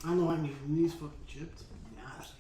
I don't know why I'm eating these fucking chips. Nasty.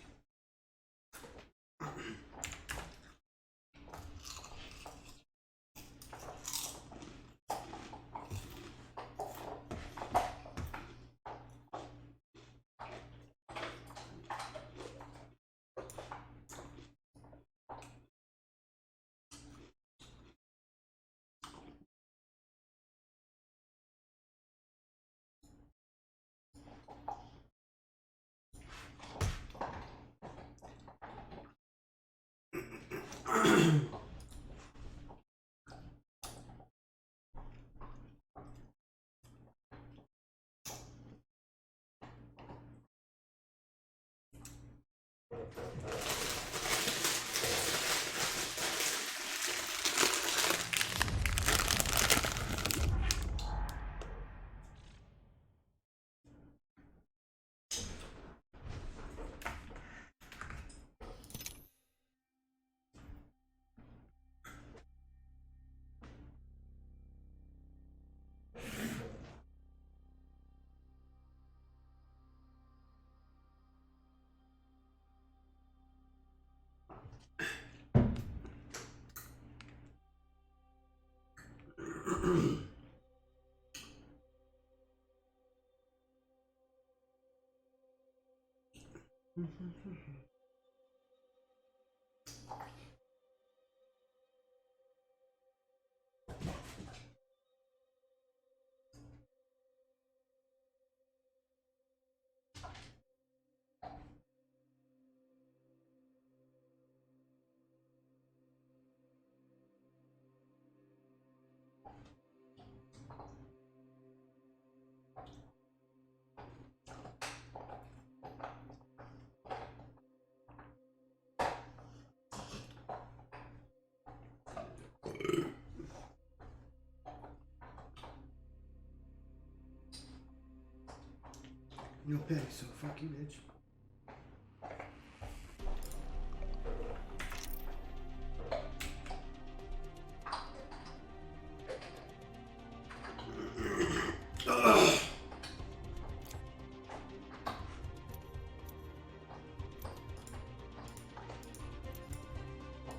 No pay, so fuck you, bitch.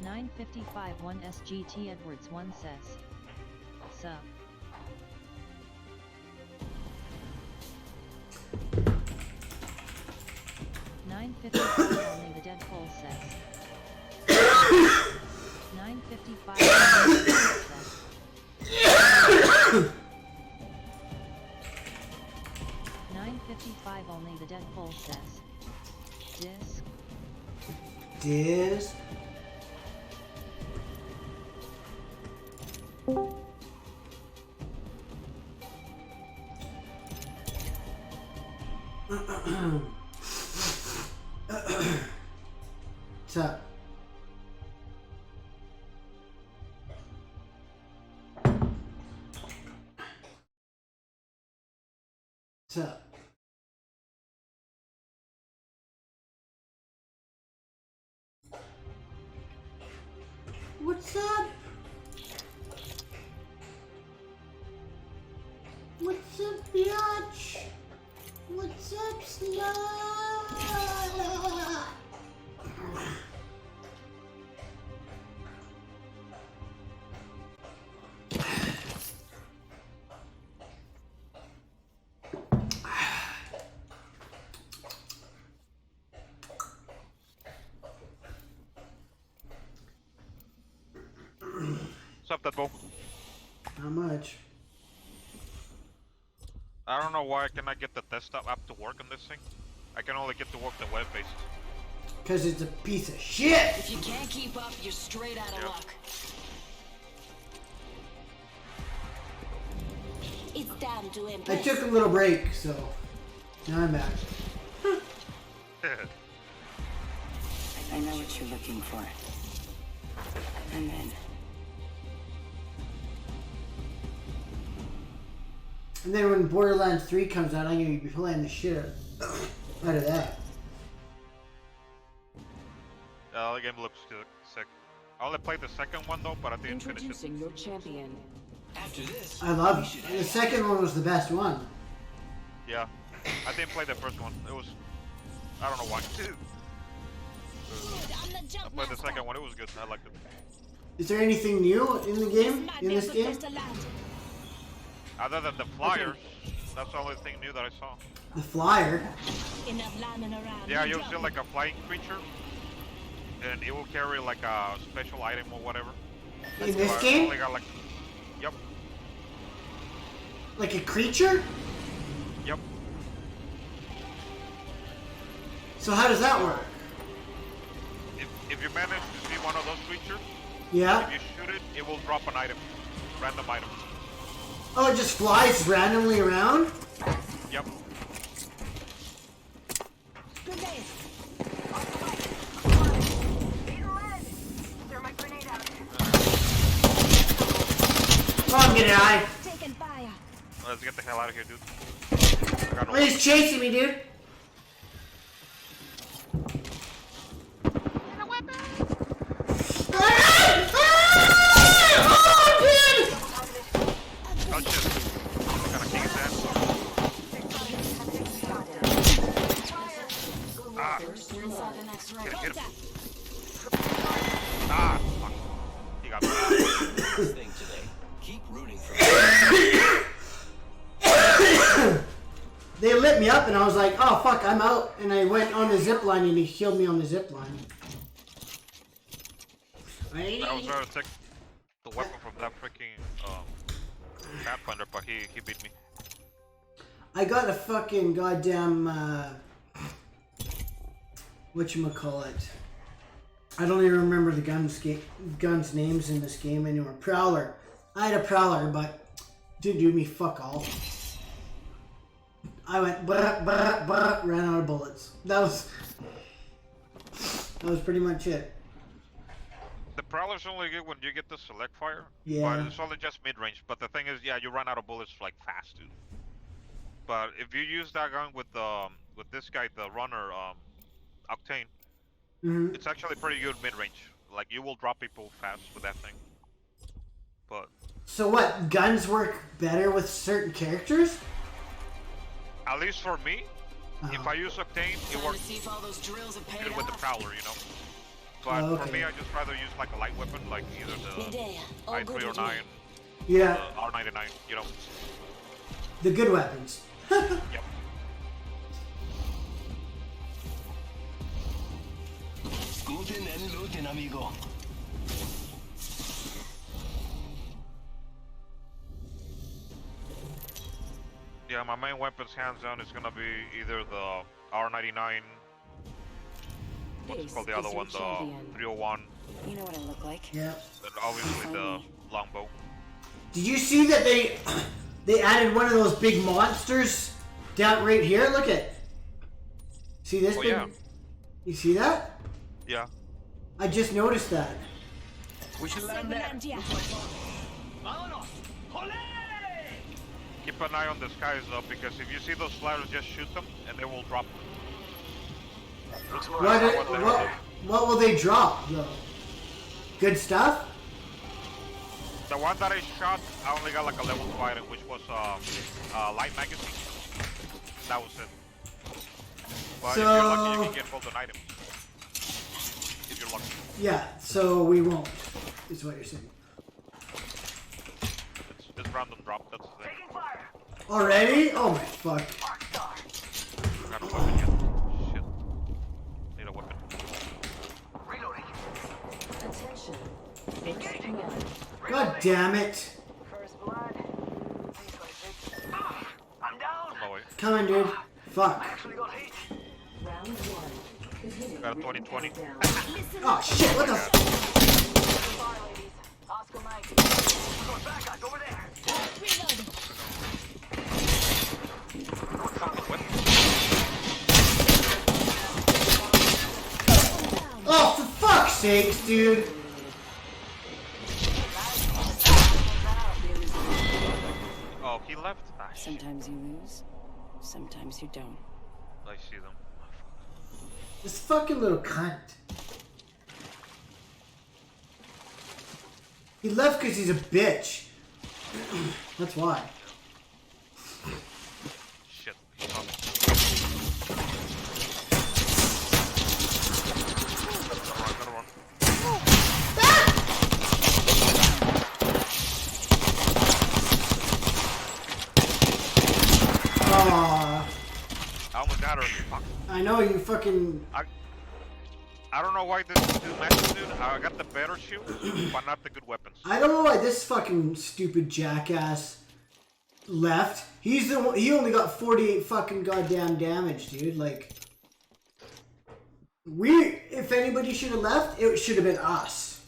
$9.55 1 SGT Edwards 1 says. Sup. $9.55 only the Deadpool says. $9.55 says. $9.55 only the Deadpool says. Disc. Disc. What's up? What's up? What's up? What's up, biatch? What's up, slut? What's up, Deadpool? How much? I don't know why I cannot get the desktop app to work on this thing. I can only get to work the web-based. Because it's a piece of shit! If you can't keep up, you're straight out of luck. It's time to I impress. took a little break, so now I'm back. I know what you're looking for. I'm in. And then when Borderlands 3 comes out, I'm gonna be playing the shit out of that. The game looks sick. I only played the second one though, but I didn't finish it. Introducing your champion. After this, I love it. And the second one was the best one. Yeah. I didn't play the first one. It was, I don't know why. I played the second one. It was good. I liked it. Is there anything new in the game? In this game? Other than the flyers, that's the only thing new that I saw. The flyer. Yeah, you'll see like a flying creature, and it will carry like a special item or whatever. In this But game? only got like, yep, Like a creature? yep. So how does that work? If you manage to see one of those creatures, Yeah? if you shoot it, it will drop an item, random item. Oh, it just flies randomly around? Yep. Oh, I'm gonna die. Let's get the hell out of here, dude. I got no Oh, he's chasing me, dude. Oh shit. Gotta kick his ass. Ah. Hit him. Ah, fuck. He got me. Thing today. Keep rooting for They lit me up and I was like, oh fuck, I'm out. And I went on the zip line and he killed me on the zip line. I was trying to take the weapon from that freaking Pathfinder, but he beat me. I got a fucking goddamn, whatchamacallit. I don't even remember the guns names in this game anymore. Prowler. I had a Prowler, but didn't do me fuck all. I went brr, brr, brr, ran out of bullets. That was pretty much it. The Prowler's only good when you get the select fire. Yeah. But it's only just mid-range. But the thing is, yeah, you run out of bullets like fast, dude. But if you use that gun with this guy, the runner, Octane, Mm-hmm. it's actually pretty good mid-range. Like, you will drop people fast with that thing. But So what? Guns work better with certain characters? at least for me, if I use Octane, it works See if all those drills have paid good with the off. Prowler, you know. But Oh, for okay. me, I just rather use like a light weapon, like either the I3 or 9, Yeah, R99, you know. the good weapons. Yep. Guten and looten, amigo. Yeah, my main weapons hands down is gonna be either the R99, what's it called the other one, the 301, You know what I look like? Yeah. and obviously the longbow. Did you see that they added one of those big monsters down right here? Look at. See this Oh, big? yeah. You see that? Yeah. I just noticed that. We should land there. Keep an eye on the skies though, because if you see those flyers, just shoot them and they will drop. Looks more What, like what will they drop though? Good stuff? The one that I shot, I only got like a level 2 item, which was light magazine. That was it. But if you're lucky, you can get golden items. If you're lucky. Yeah, so we won't, is what you're saying. It's random drop, that's the thing. Already? Oh my fuck. Got a weapon yet. Shit. Need a weapon. God damn it. Oh wait. Coming, dude. Fuck. Got a 2020. Oh shit, what the f- Oh, for fuck's sakes, dude. Oh, he left? Ah, shit. Sometimes you lose, sometimes you don't. I see them. This fucking little cunt. He left because he's a bitch. That's why. Shit. He's coming. matter. Fuck. I know you fucking. I don't know why this dude matches, dude. I got the better shield, but not the good weapons. I don't know why this fucking stupid jackass left. He's the one. He only got 48 fucking goddamn damage, dude. Like, if anybody should have left, it should have been us.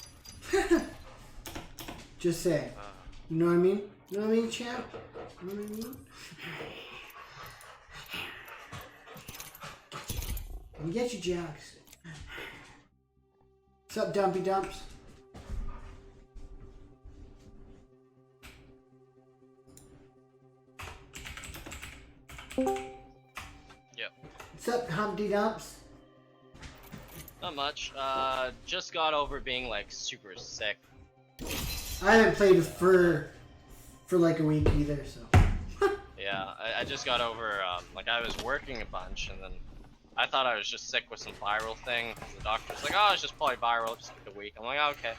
Just saying. You know what I mean? You know what I mean, champ? You know what I mean? We get you, Jax. What's up, Dumpy Dumps? Yep. What's up, Humpty Dumps? Not much. Just got over being like super sick. I haven't played for like a week either, so. Yeah, I just got over, like I was working a bunch and then I thought I was just sick with some viral thing. The doctor's like, oh, it's just probably viral, just like a week. I'm like, oh, okay.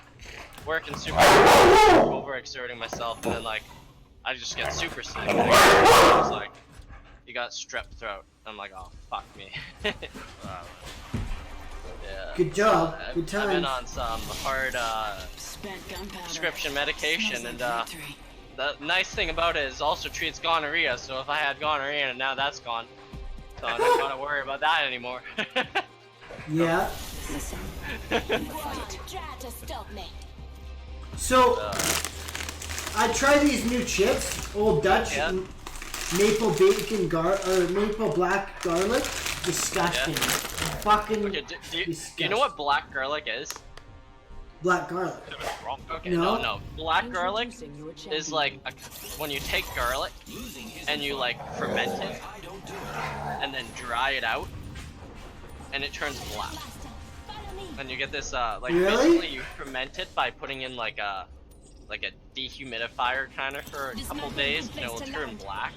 Working super hard, overexerting myself, and then like, I just get super sick. And I was like, you got strep throat. I'm like, oh, fuck me. Yeah. Good job. I've Good been time. on some hard, Spent gunpowder. prescription medication, Smells and like victory. the nice thing about it is also treats gonorrhea, so if I had gonorrhea and now that's gone, so I don't gotta worry about that anymore. Yeah. Listen. Try to stop me. So I tried these new chips, Old Dutch Yeah. maple bacon or maple black garlic. Disgusting. Yeah. Fucking Okay, do you know disgusting. what black garlic is? Black garlic. It's wrong. Okay, No. no. Black garlic is like when you take garlic Losing his and you like ferment it I don't do it. and then dry it out, and it turns black. Follow me. And you get this like Really? basically you ferment it by putting in like a dehumidifier kind of for a couple days, and it will turn black.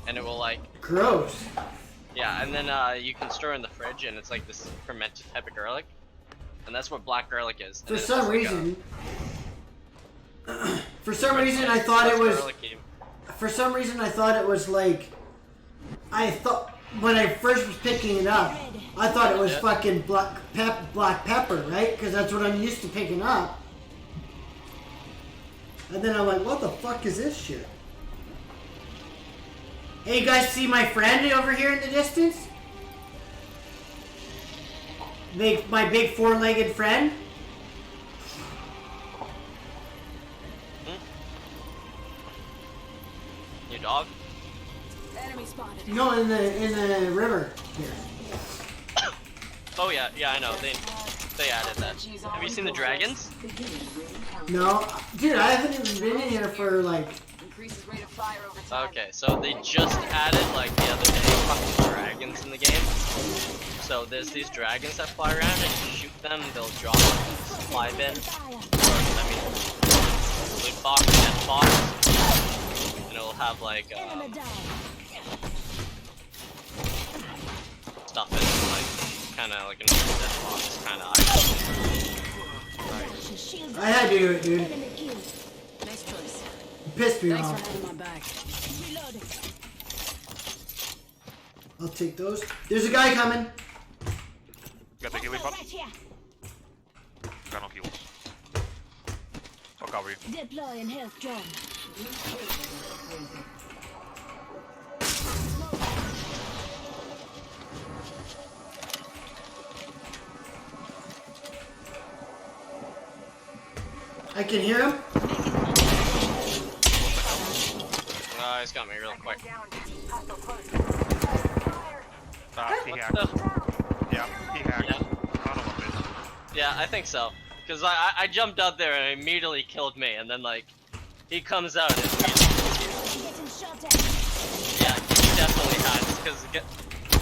And it will like Gross. yeah, and then you can store in the fridge, and it's like this fermented type of garlic, and that's what black garlic is. And For it's some just like reason. For some reason, I thought it was. garlicky. For some reason, I thought it was like. I thought when I first was picking it up, I thought it was Yeah. fucking black pepper, right? Because that's what I'm used to picking up. And then I'm like, what the fuck is this shit? Hey, you guys see my friend over here in the distance? My big four-legged friend? Your dog? Enemy spotted. No, in the river here. Oh yeah, I know. They added that. Have you seen the dragons? No, dude, I haven't even been in here for like. Increases rate of fire over time. Okay, so they just added like the other day fucking dragons in the game. So there's these dragons that fly around, and you shoot them, they'll drop a supply bin, or I mean, loot box, death box, and it'll have like Enemy down. stuff in it, like kind of like a normal death box kind of item. Shield. I had to do it, dude. Enemy killed. Nice choice. You pissed me Thanks for off. having my back. Reloading. I'll take those. There's a guy coming. Got the healing Right button? here. Got no heals. I'll cover you. Deploying health drone. I can hear him. He's got me real quick. He What hacked. the? Yeah, he hacked. Yeah. Son of a bitch. Yeah, I think so. Cause I jumped out there and it immediately killed me, and then like he comes out and immediately Getting shot at. yeah, he definitely has. Cause the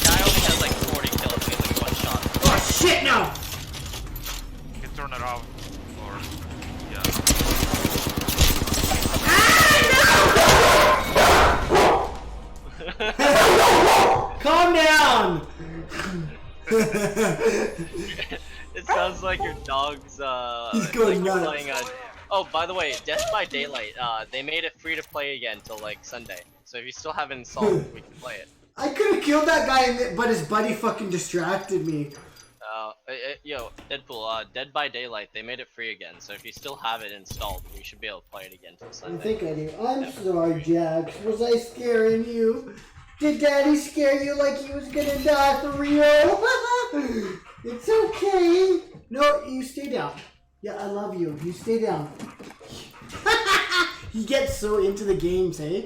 guy only has like 40 kills in like one shot. Oh shit! No. You can turn it off. Or, yeah. Calm down. It sounds like your dog's He's going like you're nuts. playing oh, by the way, Death by Daylight, they made it free to play again till like Sunday. So if you still haven't installed it, we can play it. I could have killed that guy, but his buddy fucking distracted me. Yo, Deadpool, Dead by Daylight, they made it free again, so if you still have it installed, we should be able to play it again till I Sunday. think I do. I'm sorry, Jax. Was I scaring you? Did Daddy scare you like he was gonna die for real? It's okay. No, you stay down. Yeah, I love you. You stay down. He gets so into the games, eh?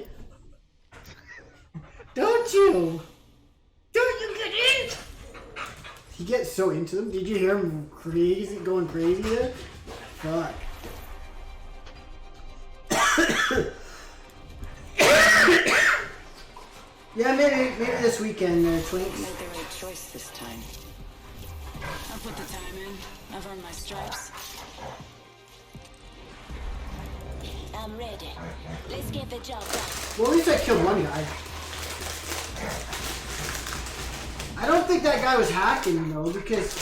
Don't you? Don't you get in? He gets so into them. Did you hear him going crazy there? Fuck. Yeah, maybe this weekend, Twinks. Made the right choice this time. I put the time in. I've earned my stripes. I'm ready. Let's get the job done. Well, at least I killed one guy. I don't think that guy was hacking though, because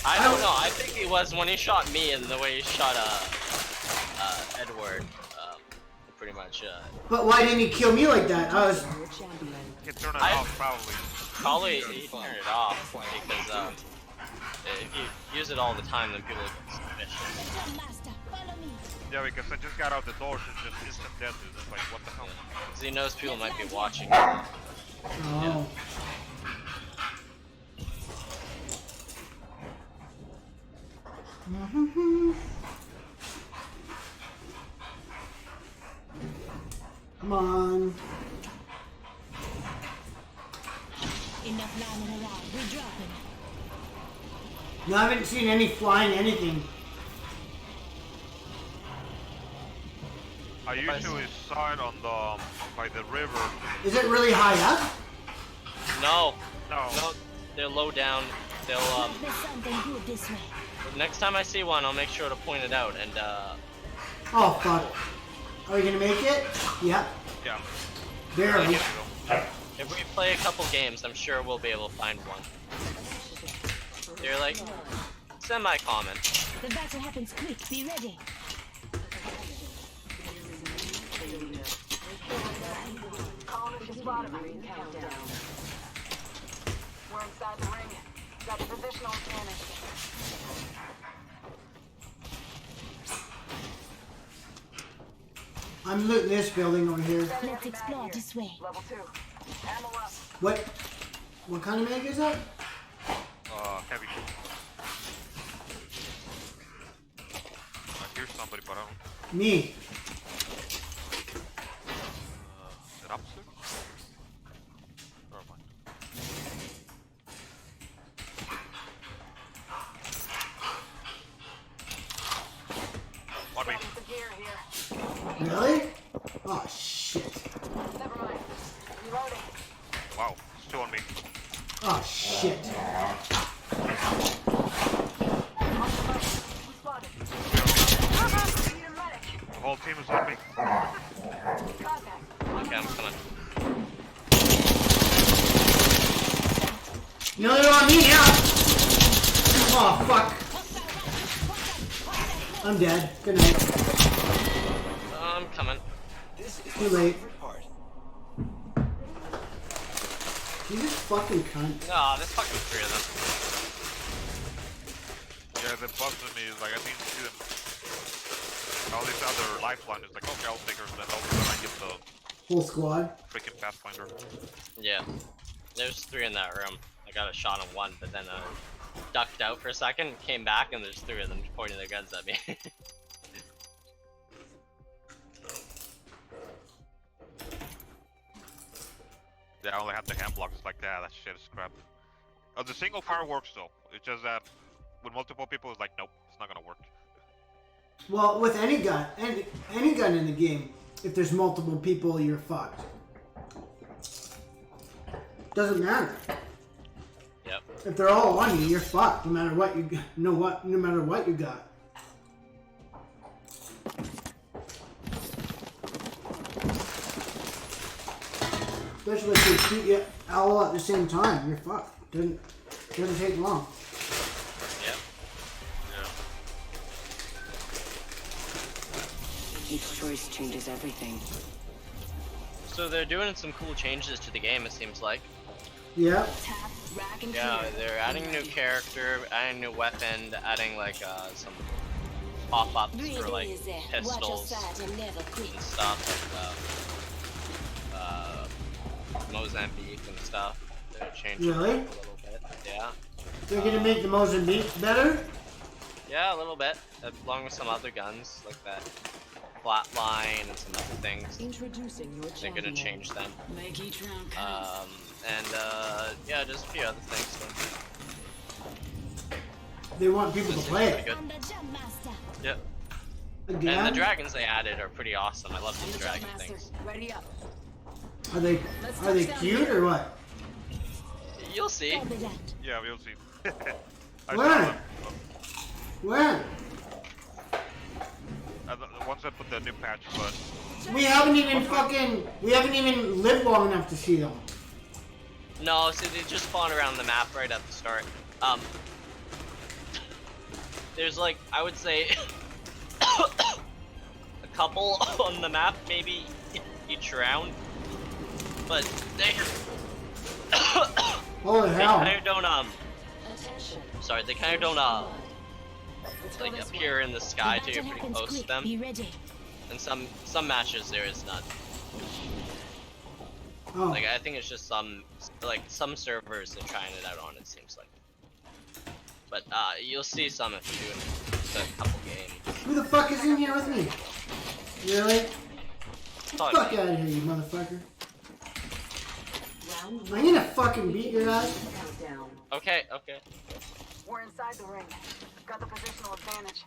I don't know, I think he was when he shot me and the way he shot, Edward, pretty much, but why didn't he kill me like that? I was Can turn it I- off, probably. probably he turned it off, because, if you use it all the time, then people get suspicious. Jump master, follow me. Yeah, because I just got out the door, so it's just instant death. It's just like, what the hell? Because he knows people might be watching. oh. Come on. Enough lying around. We're dropping. No, I haven't seen any flying anything. I usually saw it on the by the river. Is it really high up? No, No. they're low down. They'll, There's something good this way. next time I see one, I'll make sure to point it out, and, Oh fuck. Are we gonna make it? Yep. Yeah. Barely. if we play a couple games, I'm sure we'll be able to find one. They're like, semi-common. The battle happens quick. Be ready. We're inside the ring. Got the positional advantage. I'm looting this building over here. Let's explore this way. Level 2. Ammo up. What kind of mag is that? Heavy. I hear somebody, but I don't. Me. Is it upstairs? Never mind. On me. The gear here. Really? Oh shit. Never mind. Reloading. Wow, it's two on me. Oh shit. Spotted. Need a medic. The whole team is on me. Contact. Okay, I'm coming. No, they're on me now. Oh fuck. I'm dead. Good night. I'm coming. Too late. Jesus fucking cunt. Oh, there's fucking three of them. Yeah, they busted me. Like, I didn't see them. All these other lifeline is like, okay, I'll take her. Then all of a sudden I get the Whole squad. freaking Pathfinder. Yeah. There's three in that room. I got a shot on one, but then ducked out for a second, came back, and there's three of them pointing their guns at me. Yeah, I only have the hand blocks. It's like, that shit is crap. The single fire works though. It's just that with multiple people, it's like, nope, it's not gonna work. Well, with any gun, any gun in the game, if there's multiple people, you're fucked. Doesn't matter. Yep. If they're all on you, you're fucked. No matter what you no matter what you got. Especially if they shoot you all at the same time, you're fucked. Doesn't take long. Yep. Each choice changes everything. So they're doing some cool changes to the game, it seems like. Yeah. Tap, rack, and Yeah, clear. they're adding a new character, adding a new weapon, adding like some pop-ups for like pistols and stuff, like Mozambique and stuff. They're changing it up Really? a little bit. Yeah. They're gonna make the Mozambique better? Yeah, a little bit, along with some other guns like that Flatline and some other things. Introducing your They're gonna change them. Make each round count. And yeah, just a few other things. They want people to This play seems it. pretty good. Yep. And Again? the dragons they added are pretty awesome. I love these dragon things. Ready up. Are they cute or what? You'll see. Yeah, we'll see. I When? saw them. When? Once I put the new patch, but We haven't even lived long enough to see them. No, so they just spawn around the map right at the start. There's like, I would say, a couple on the map, maybe each round. But they Holy they hell. kind of don't sorry, they kind of don't like appear in the sky till you're pretty close to them. And some matches there is none. Oh. Like I think it's just some servers they're trying it out on, it seems like. But you'll see some if you're doing a couple games. Who the fuck is in here with me? Really? Probably Fuck me. out of here, you motherfucker. I'm gonna fucking beat your ass. Okay, okay. We're inside the ring. Got the positional advantage.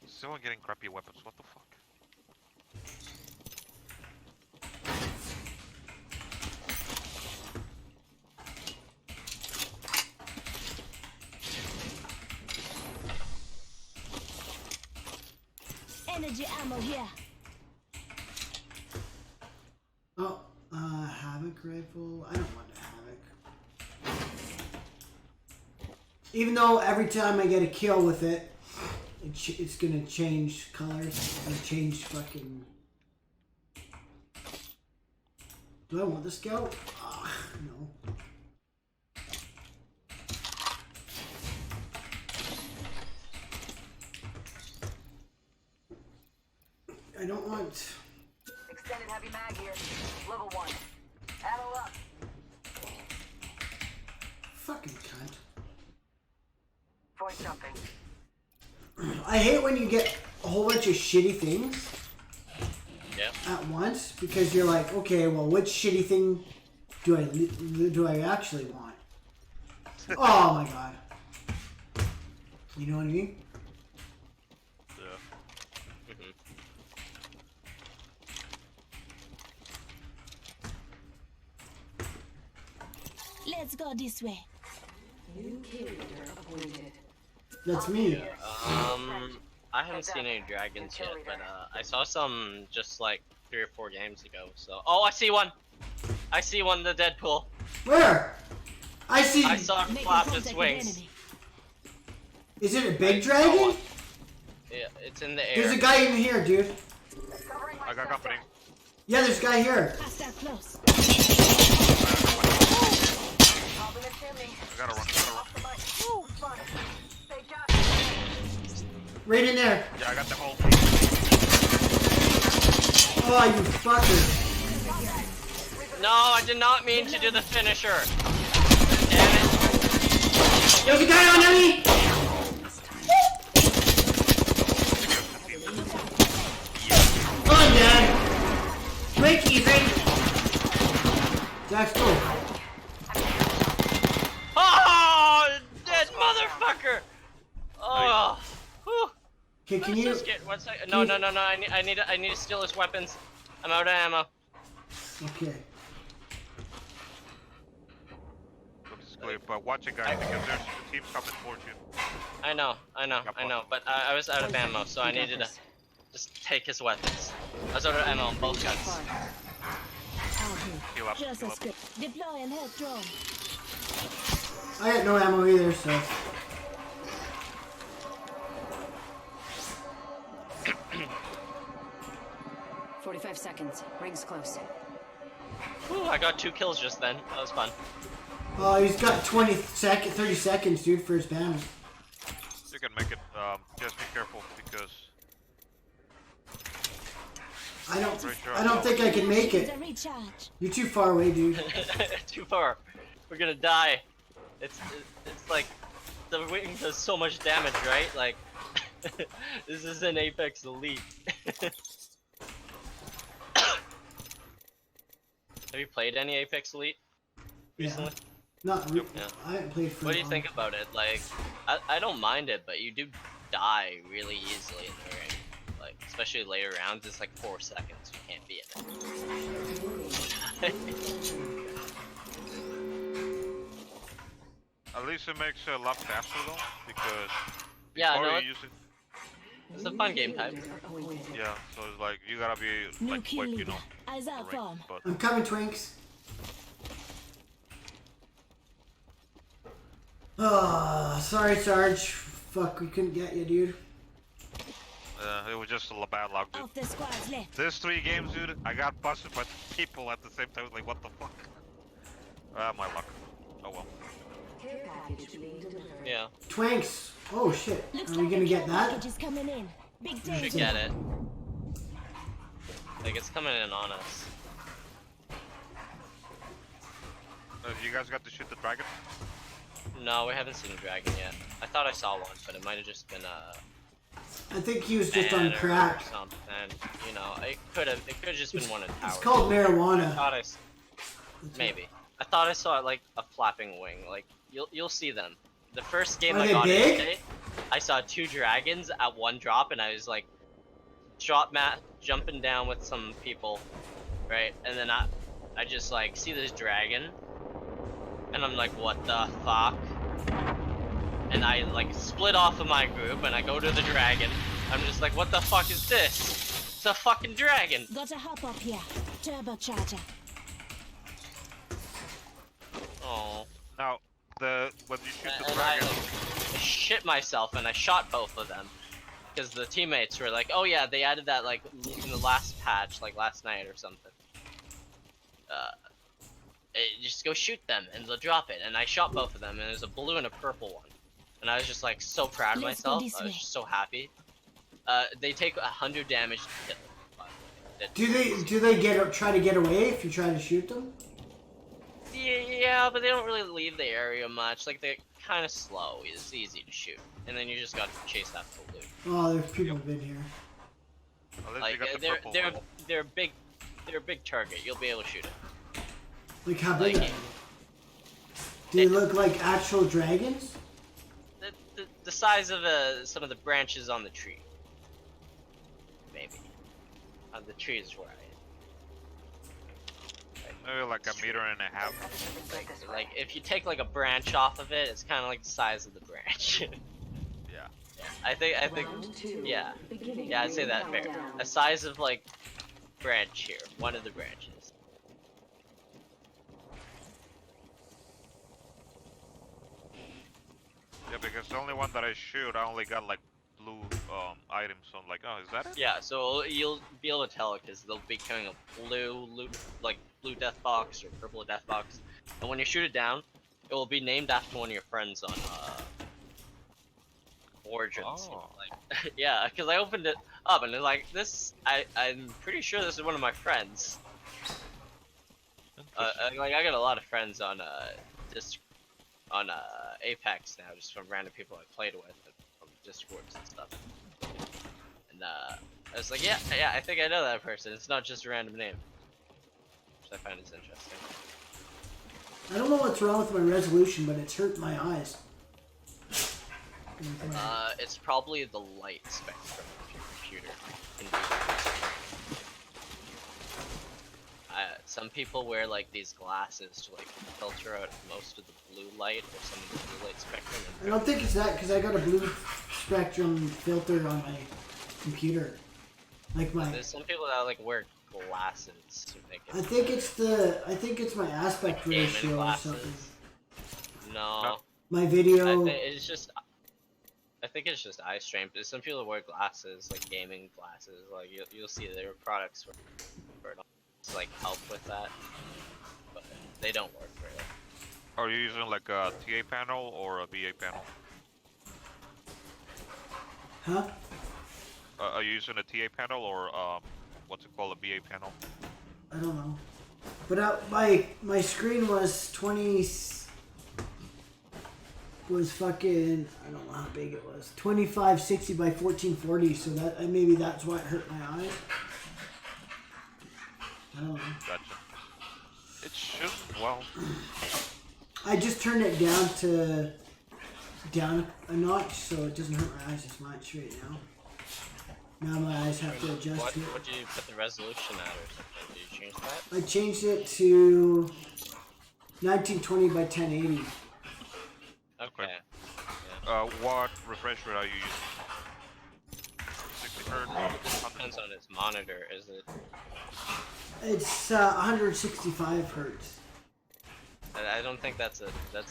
still not getting crappy weapons. What the fuck? Energy ammo here. Oh, Havoc rifle. I don't want a Havoc. Even though every time I get a kill with it, it's gonna change colors. It's gonna change fucking. Do I want the scout? Ugh, no. I don't want. Extended heavy mag here. Level 1. Ammo up. Fucking cunt. Voice jumping. I hate when you get a whole bunch of shitty things Yeah. at once because you're like, okay, well, which shitty thing do I actually want? Oh my god. You know what I mean? Yeah. Let's go this way. New kill leader appointed. That's me. I haven't seen any dragons yet, but I saw some just like 3 or 4 games ago. So, oh, I see one. I see one. The Deadpool. Where? I see. I saw him Making flap his contact with wings. enemy. Is it a big dragon? Yeah, it's in the air. There's a guy in here, dude. Covering my I got company. Yeah, there's a guy here. Hostile close. Popping a chimney. I gotta run. Gotta run. Off the mic. Fun. They got me. Right in there. Yeah, I got the whole. Oh, you fucker. No, I did not mean to do the finisher. Damn it. There's a guy on me! I'm dead. Break even. That's cool. Oh, dead motherfucker. Oh. Whew. Okay, can I'm so you? scared. One second. No. I need to steal his weapons. I'm out of ammo. Okay. Looks clear, but watch it, guys, because there's teams coming towards you. I know. But I was out of ammo, so I needed to just take his weapons. I was out of ammo on both guns. Heal up. Just Heal a up. script. Deploy and head drone. I got no ammo either, so. 45 seconds. Ring's close. Ooh, I got 2 kills just then. That was fun. Oh, he's got 30 seconds, dude, for his banner. You can make it. Just be careful because I don't Very sure. think I can make it. The recharge. You're too far away, dude. Too far. We're gonna die. It's like the wing does so much damage, right? Like this is an Apex Elite. Have you played any Apex Elite recently? Not Yep. Yeah. I haven't played for What do a you think long- about it? Like, I don't mind it, but you do die really easily in the ring. Like, especially later rounds, it's like 4 seconds. You can't be in it. at least it makes it a lot faster though. Because Yeah, before no, you use it, it's a fun game type. yeah. So it's like you gotta be New like kill quick, you leader. know. Eyes the out ring, farm. But I'm coming, Twinks. Oh, sorry, Sarge. Fuck, we couldn't get you, dude. it was just a bad luck, dude. Off the squads left. There's 3 games, dude. I got busted by people at the same time. Like, what the fuck? My luck. Oh well. Yeah, Twinks. Oh shit. Looks Are we like gonna a get care that? package is coming in. Big you danger. should get it. Like, it's coming in on us. You guys got to shoot the dragon? No, we haven't seen a dragon yet. I thought I saw one, but it might have just been I think he was just ban on or crack. something. You know, it could have just been one of the towers. It's called I marijuana. thought maybe. I thought I saw like a flapping wing. Like you'll see them. The first game Are I they got big? in today, I saw 2 dragons at 1 drop, and I was like, jumping down with some people, right? And then I just like see this dragon, and I'm like, what the fuck? And I like split off of my group, and I go to the dragon. I'm just like, what the fuck is this? It's a fucking dragon. Got a hop up here. Turbocharger. Oh. Now, when you shoot the And dragon, I shit myself, and I shot both of them because the teammates were like, "Oh yeah, they added that like in the last patch, like last night or something." Just go shoot them, and they'll drop it. And I shot both of them, and there's a blue and a purple one, and I was just like so proud of Let's go myself. this I was way. just so happy. They take 100 damage to kill. by the way. Do they try to get away if you try to shoot them? Yeah, but they don't really leave the area much. Like they're kind of slow. It's easy to shoot, and then you just got to chase after the loot. Oh, there's people have been here. at least you Like got the they're purple they're one. they're big, they're a big target. You'll be able to shoot it. Like how big? Like Do they look like actual dragons? the size of some of the branches on the tree. Maybe. The tree is where I Maybe like a meter and a half. am. Like if you take like a branch off of it, it's kind of like the size of the branch. Yeah. I think yeah, I'd say that fair. A size of like branch here, one of the branches. Yeah, because the only one that I shoot, I only got like blue items. So I'm like, oh, is that it? Yeah, so you'll be able to tell because they'll be carrying a blue death box or purple death box, and when you shoot it down, it will be named after one of your friends on Origins. Oh. Like, yeah, because I opened it up and it's like this. I'm pretty sure this is one of my friends. Like I got a lot of friends on Apex now, just from random people I played with, and from Discords and stuff. And I was like, yeah, I think I know that person. It's not just a random name, which I find is interesting. I don't know what's wrong with my resolution, but it's hurt my eyes. It's probably the light spectrum of your computer. Some people wear like these glasses to like filter out most of the blue light or some of the blue light spectrum. I don't think it's that because I got a blue spectrum filter on my computer. Like my. There's some people that like wear glasses to make it. I think it's my aspect Gaming ratio or glasses. something. No. My video. It's just I think it's just eye strain. But some people wear glasses, like gaming glasses. Like you'll see their products for like help with that, but they don't work really. Are you using like a TA panel or a BA panel? Huh? Are you using a TA panel or what's it called, a BA panel? I don't know. But my screen was 20. Was fucking, I don't know how big it was. 2560 by 1440. So that maybe that's why it hurt my eyes. I don't know. Gotcha. It should, well. I just turned it down a notch so it doesn't hurt my eyes as much right now. Now my eyes have to adjust What to it. would you put the resolution at or something? Did you change that? I changed it to 1920 by 1080. Okay. What refresh rate are you using? 60 hertz? It depends on its monitor. Is it? It's 165 hertz. I don't think that's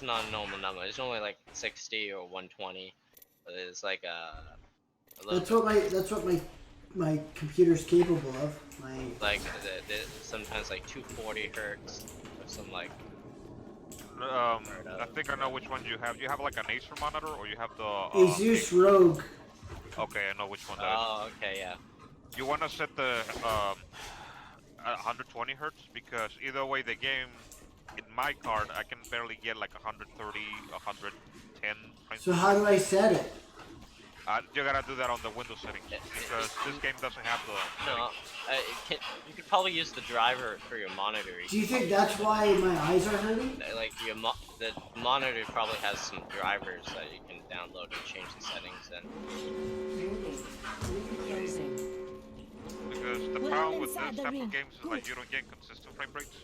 not a normal number. It's only like 60 or 120. But it's like a little. That's what my computer's capable of. Like sometimes like 240 hertz or something like. I think I know which one you have. You have like an Acer monitor, or you have the Asus Rogue. Okay, I know which one that Oh, okay, yeah. is. You want to set the 120 hertz, because either way the game, in my card, I can barely get like 130, 110. So how do I set it? You gotta do that on the Windows settings, because this game doesn't have the. No, you could probably use the driver for your monitor. Do you think that's why my eyes are hurting? Like the monitor probably has some drivers that you can download and change the settings in. Because the problem with this type of games is like you don't get consistent frame rates.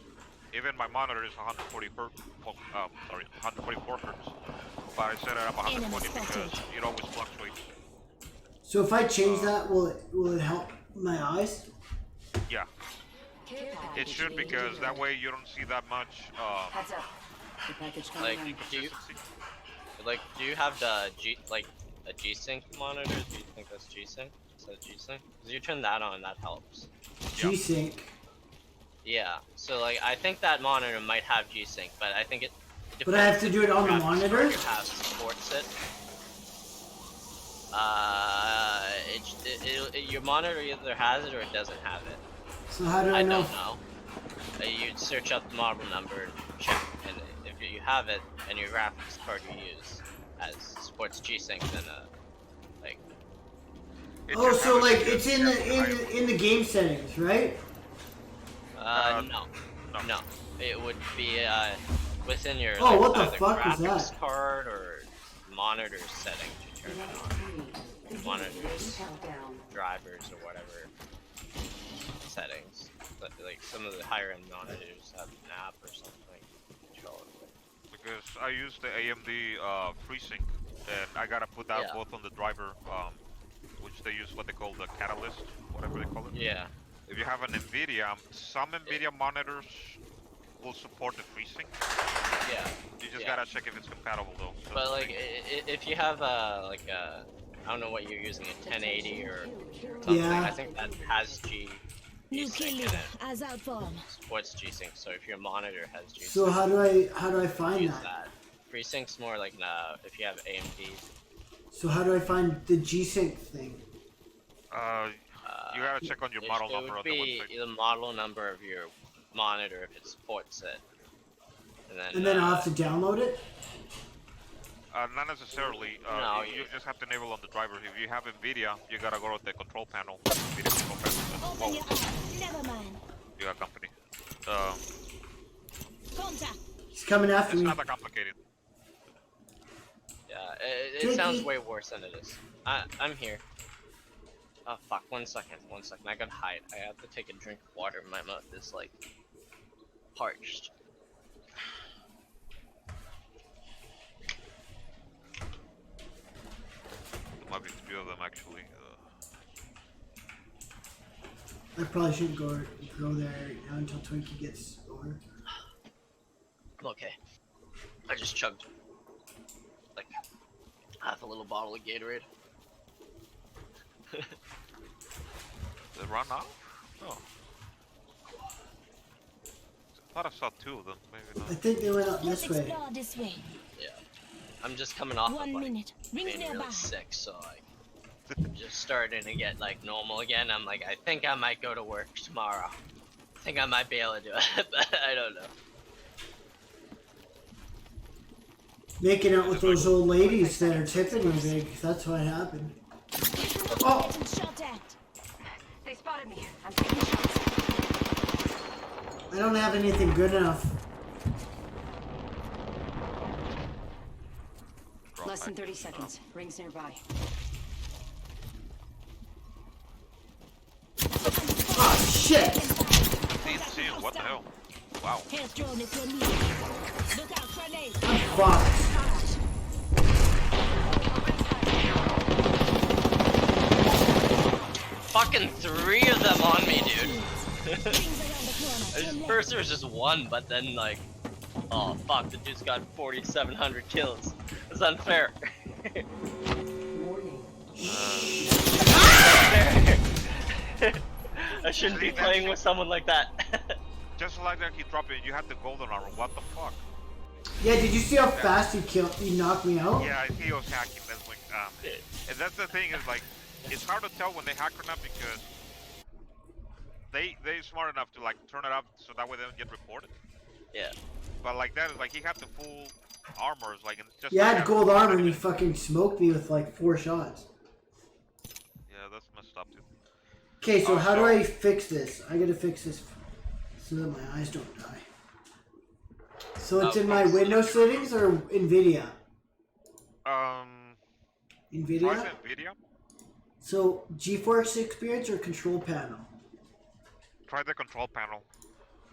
Even my monitor is 144 hertz, but I set it up 120 because it always fluctuates. So if I change that, will it help my eyes? Yeah, it should, because that way you don't see that much. Heads up. The package coming in. Do you have the a G-Sync monitor? Do you think that's G-Sync? Is that G-Sync? Because you turn that on, that helps. G-Sync. Yeah. So like I think that monitor might have G-Sync, but I think it but I have to do it on the monitor? It supports it. Your monitor either has it or it doesn't have it. So how do I know? don't know. You'd search up the model number and check, and if you have it and your graphics card you use supports G-Sync, then like. Oh, so like it's in the game settings, right? No. It would be within your what the either fuck is graphics that? card or monitor setting to turn it on. Monitors, drivers, or whatever settings. But like some of the higher end monitors have an app or something to control it. Because I use the AMD FreeSync, and I gotta put that both on the driver, which they use what they call the Catalyst, whatever they call it. Yeah. If you have an NVIDIA, some NVIDIA monitors will support the FreeSync. Yeah. You just gotta check if it's compatible though. So but like, if you have I don't know what you're using, a 1080 or something. Yeah. I think that has New kill G-Sync in leader, it. as out form. Supports G-Sync. So if your monitor has G-Sync, So how do I find use that? that. FreeSync's more like if you have AMD. So how do I find the G-Sync thing? You gotta check on your model number on It the would be website. the model number of your monitor if it supports it. And then I'll have to download it? Not necessarily. No, you just have to enable on the driver. If you have NVIDIA, you gotta go to the control panel. NVIDIA control panel. Open your eyes. Never mind. You got company. Contact. He's coming after It's me. not that complicated. Yeah, it sounds way worse than it is. I'm here. Oh fuck, 1 second. I gotta hide. I have to take a drink of water. My mouth is like parched. There might be 3 of them actually. I probably shouldn't go there right now until Twinkie gets over. Okay. I just chugged like Half a little bottle of Gatorade. Did it run out? No. I thought I saw 2 of them. Maybe I not. think they went up Let's this way. explore this way. Yeah. I'm just coming off of 1 like minute. Rings being nearby. really sick, so like I'm just starting to get like normal again. I'm like, I think I might go to work tomorrow. I think I might be able to do it, but I don't know. Making out with those old ladies that are tipping you big. That's what happened. Oh! Getting shot at. They spotted me. I'm taking shots. I don't have anything good enough. Less than 30 seconds. Rings nearby. Oh shit! He's seeing, what the hell? Wow. Here's drone if you need it. Look out, grenade. I'm fucked. Fucking 3 of them on me, dude. Rings around the corner. First there was just 1, but then like, oh fuck, the dude's got 4,700 kills. It's unfair. I shouldn't be playing with someone like that. Just like that, he dropped it. You had the golden armor. What the fuck? Yeah, did you see how fast he knocked me out? Yeah, he was hacking. That's like, and that's the thing is like, it's hard to tell when they hack or not because they're smart enough to like turn it up so that way they don't get reported. Yeah. But like that is like he had the full armors like and it's just. Yeah, I like, had gold armor and he fucking smoked me with like 4 shots. Yeah, that's messed up too. Okay, so Oh, how do so- I fix this? I gotta fix this so that my eyes don't die. So it's in my Windows settings or NVIDIA? NVIDIA? Try the video. So GeForce Experience or Control Panel? Try the control panel.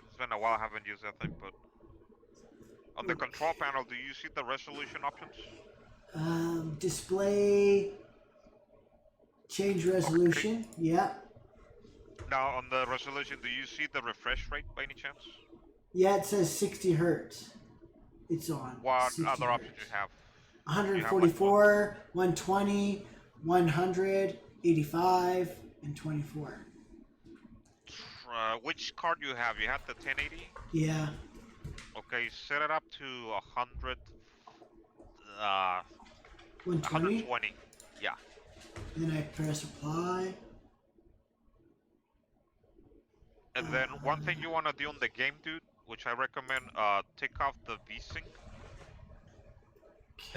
It's been a while I haven't used that thing, but on the control panel, do you see the resolution options? Display, change resolution. Yeah, Now on the resolution, do you see the refresh rate by any chance? yeah. It says 60 hertz. It's on. What 60 other hertz. options you have? 144, 120, 100, 85, and 24. Which card you have? You have the 1080? Yeah. Okay, set it up to 100. 120. 120. Yeah. Then I press apply. And then one thing you want to do on the game, dude, which I recommend, take off the VSync.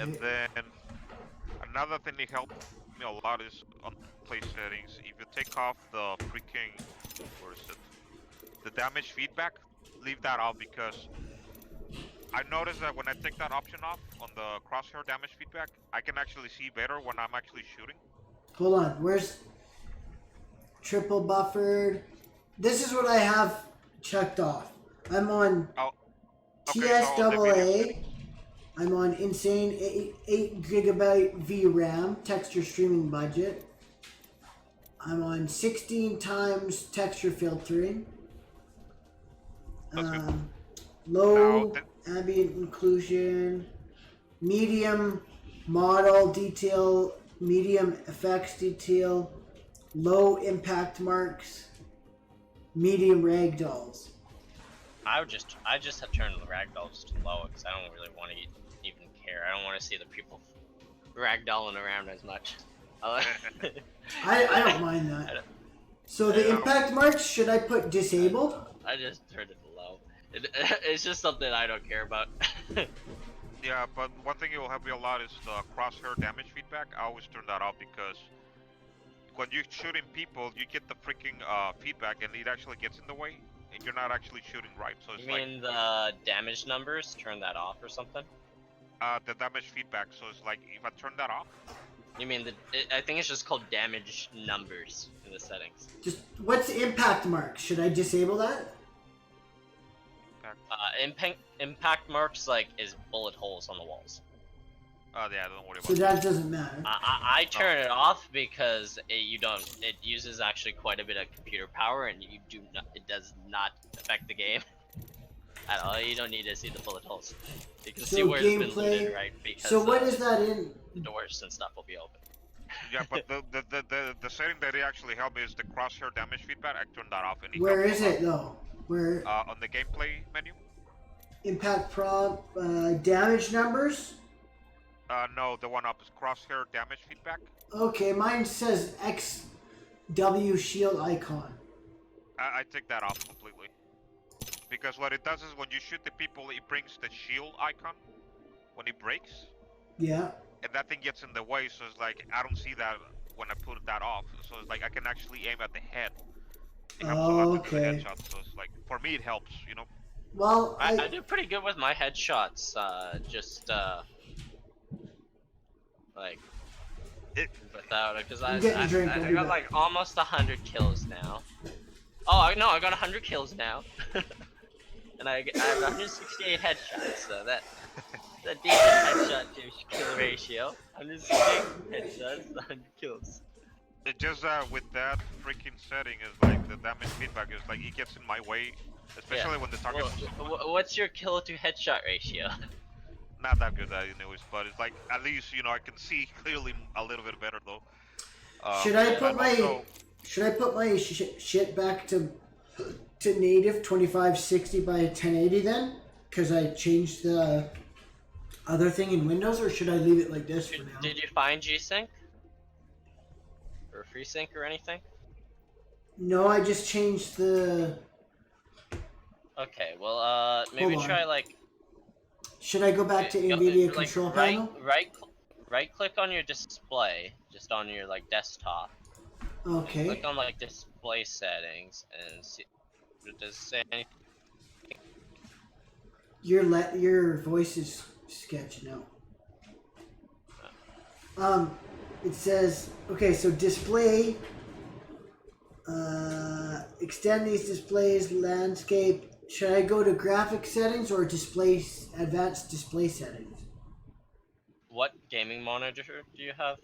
And then another thing that helped me a lot is on play settings. If you take off the freaking, where is it? The damage feedback, leave that off because I noticed that when I take that option off on the crosshair damage feedback, I can actually see better when I'm actually shooting. Hold on. Where's triple buffered? This is what I have checked off. I'm on TSAA. I'm on insane 8 gigabyte VRAM texture streaming budget. I'm on 16 times texture filtering. Low ambient inclusion, medium model detail, medium effects detail, low impact marks, medium ragdolls. I just have turned the ragdolls to low because I don't really want to even care. I don't want to see the people ragdolling around as much. I don't mind that. So the impact marks, should I put disabled? I just turned it to low. It's just something I don't care about. Yeah, but one thing it will help you a lot is the crosshair damage feedback. I always turn that off because when you're shooting people, you get the freaking feedback and it actually gets in the way and you're not actually shooting right. So it's You mean the damage numbers? Turn that off or something? the damage feedback. So it's like if I turn that off. You mean I think it's just called damage numbers in the settings. Just what's impact marks? Should I disable that? Impact marks is bullet holes on the walls. Yeah, don't worry about So that doesn't matter. I turn it off because it uses actually quite a bit of computer power and it does not affect the game. I don't know, you don't need to see the bullet holes. You can So see where it's been gameplay- looted, right? Because So what is that in? the doors and stuff will be open. Yeah, but the setting that it actually helped me is the crosshair damage feedback. I turned that off. And Where helped is a lot. it though? Where On the gameplay menu. impact prop damage numbers? No, the one up is crosshair damage feedback. Okay, mine says XW shield icon. I take that off completely. Because what it does is when you shoot the people, it brings the shield icon when it breaks, Yeah. and that thing gets in the way. So it's like I don't see that when I put that off. So it's like I can actually aim at the head. It helps a lot to do the Okay. headshot. So it's like for me it helps, you know. Well, I do pretty good with my headshots. Like without it, because I I'm getting a drink, I'll I be got back. like almost 100 kills now. Oh, I got 100 kills now. And I have 168 headshots, so that's a decent headshot to kill ratio. 168 headshots, 100 kills. It just with that freaking setting is like the damage feedback is like it gets in my way, especially when the target. What's your kill to headshot ratio? Not that good anyways, but it's like at least you know I can see clearly a little bit better though. should I put and my also- shit back to native 2560 by 1080 then? Because I changed the other thing in Windows, or should I leave it like this for now? Did you find G-Sync? Or FreeSync or anything? No, I just changed the. Okay, well, maybe Hold on. try like. Should I go back to Go- NVIDIA like, control panel? Right click on your display, just on your like desktop. Okay. Click on like display settings and see. Does it say anything? Your voice is sketchy now. It says okay. So display. Extend these displays. Landscape. Should I go to graphic settings or advanced display settings? What gaming monitor do you have?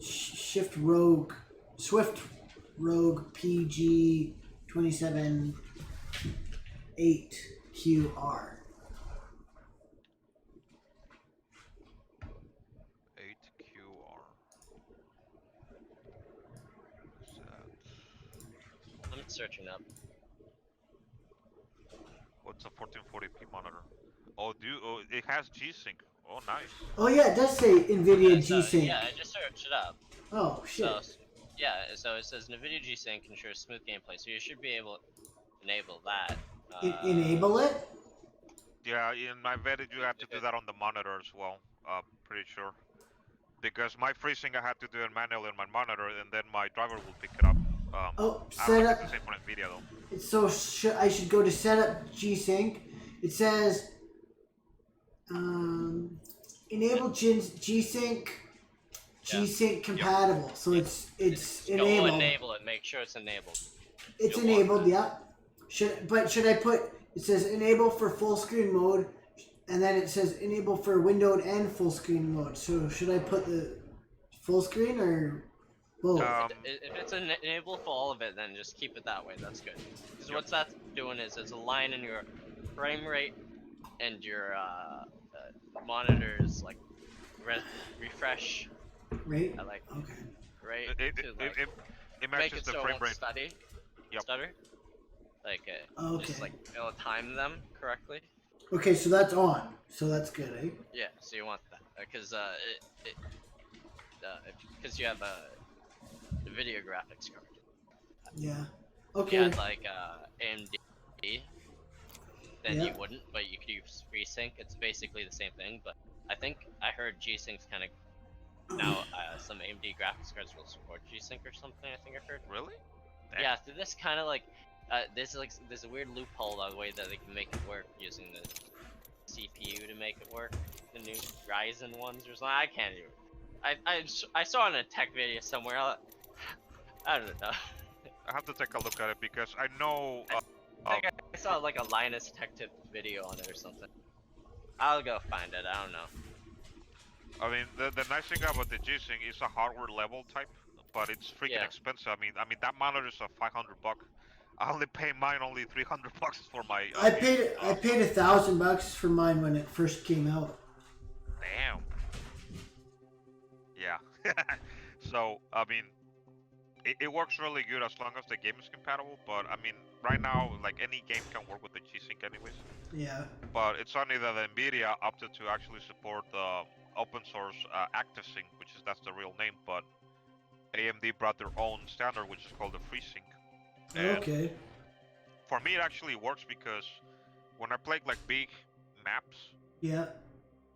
Swift Rogue PG 278QR. 8QR. I'm searching up. What's a 1440p monitor? Oh, it has G-Sync. Oh, nice. Oh yeah, it does say NVIDIA So, G-Sync. yeah, I just searched it up. Oh shit. So, yeah, so it says NVIDIA G-Sync ensures smooth gameplay, so you should be able to enable that. Enable it? Yeah, in my vetted you have to do that on the monitor as well. Pretty sure. Because my freezing I had to do it manually on my monitor, and then my driver will pick it up. I don't set think up. it's the same for NVIDIA though. So I should go to setup G-Sync. It says enable G-Sync. G-Sync compatible. So it's Go enabled. enable it, make sure it's enabled. It's You'll enabled, want yeah. Should I put it says enable for full screen mode, and then it says enable for windowed and full screen mode. So should I put the full screen or both? If it's enabled for all of it, then just keep it that way. That's good. Because what that's doing is it's aligning your frame rate and your monitor's like refresh. Right. I like Okay. right It to like it make matches it the so it frame won't rate. Yep. stutter. Like Okay. just like it'll time them correctly. Okay, so that's on. So that's good, eh? Yeah, so you want that because because you have a video graphics card. Yeah. If Okay. you had like AMD, then Yeah. you wouldn't, but you could use FreeSync. It's basically the same thing, but I think I heard G-Sync's kind of now some AMD graphics cards will support G-Sync or something. I think I heard. Really? Yeah, so this kind of like there's a weird loophole on the way that they can make it work using the CPU to make it work. The new Ryzen ones or something. I can't even. I saw it in a tech video somewhere. I don't know. I have to take a look at it because I know. I think I saw like a Linus Tech Tip video on it or something. I'll go find it. I don't know. I mean, the nice thing about the G-Sync is a hardware level type, but it's freaking Yeah. expensive. I mean that monitor is a $500. I only pay mine only $300 for my. I paid $1,000 for mine when it first came out. Damn. Yeah. So I mean, it works really good as long as the game is compatible. But I mean, right now, like any game can work with the G-Sync anyways. Yeah. But it's only that Nvidia opted to actually support open source ActiveSync, that's the real name. But AMD brought their own standard, which is called the FreeSync. And Okay. for me, it actually works because when I play like big maps, Yeah.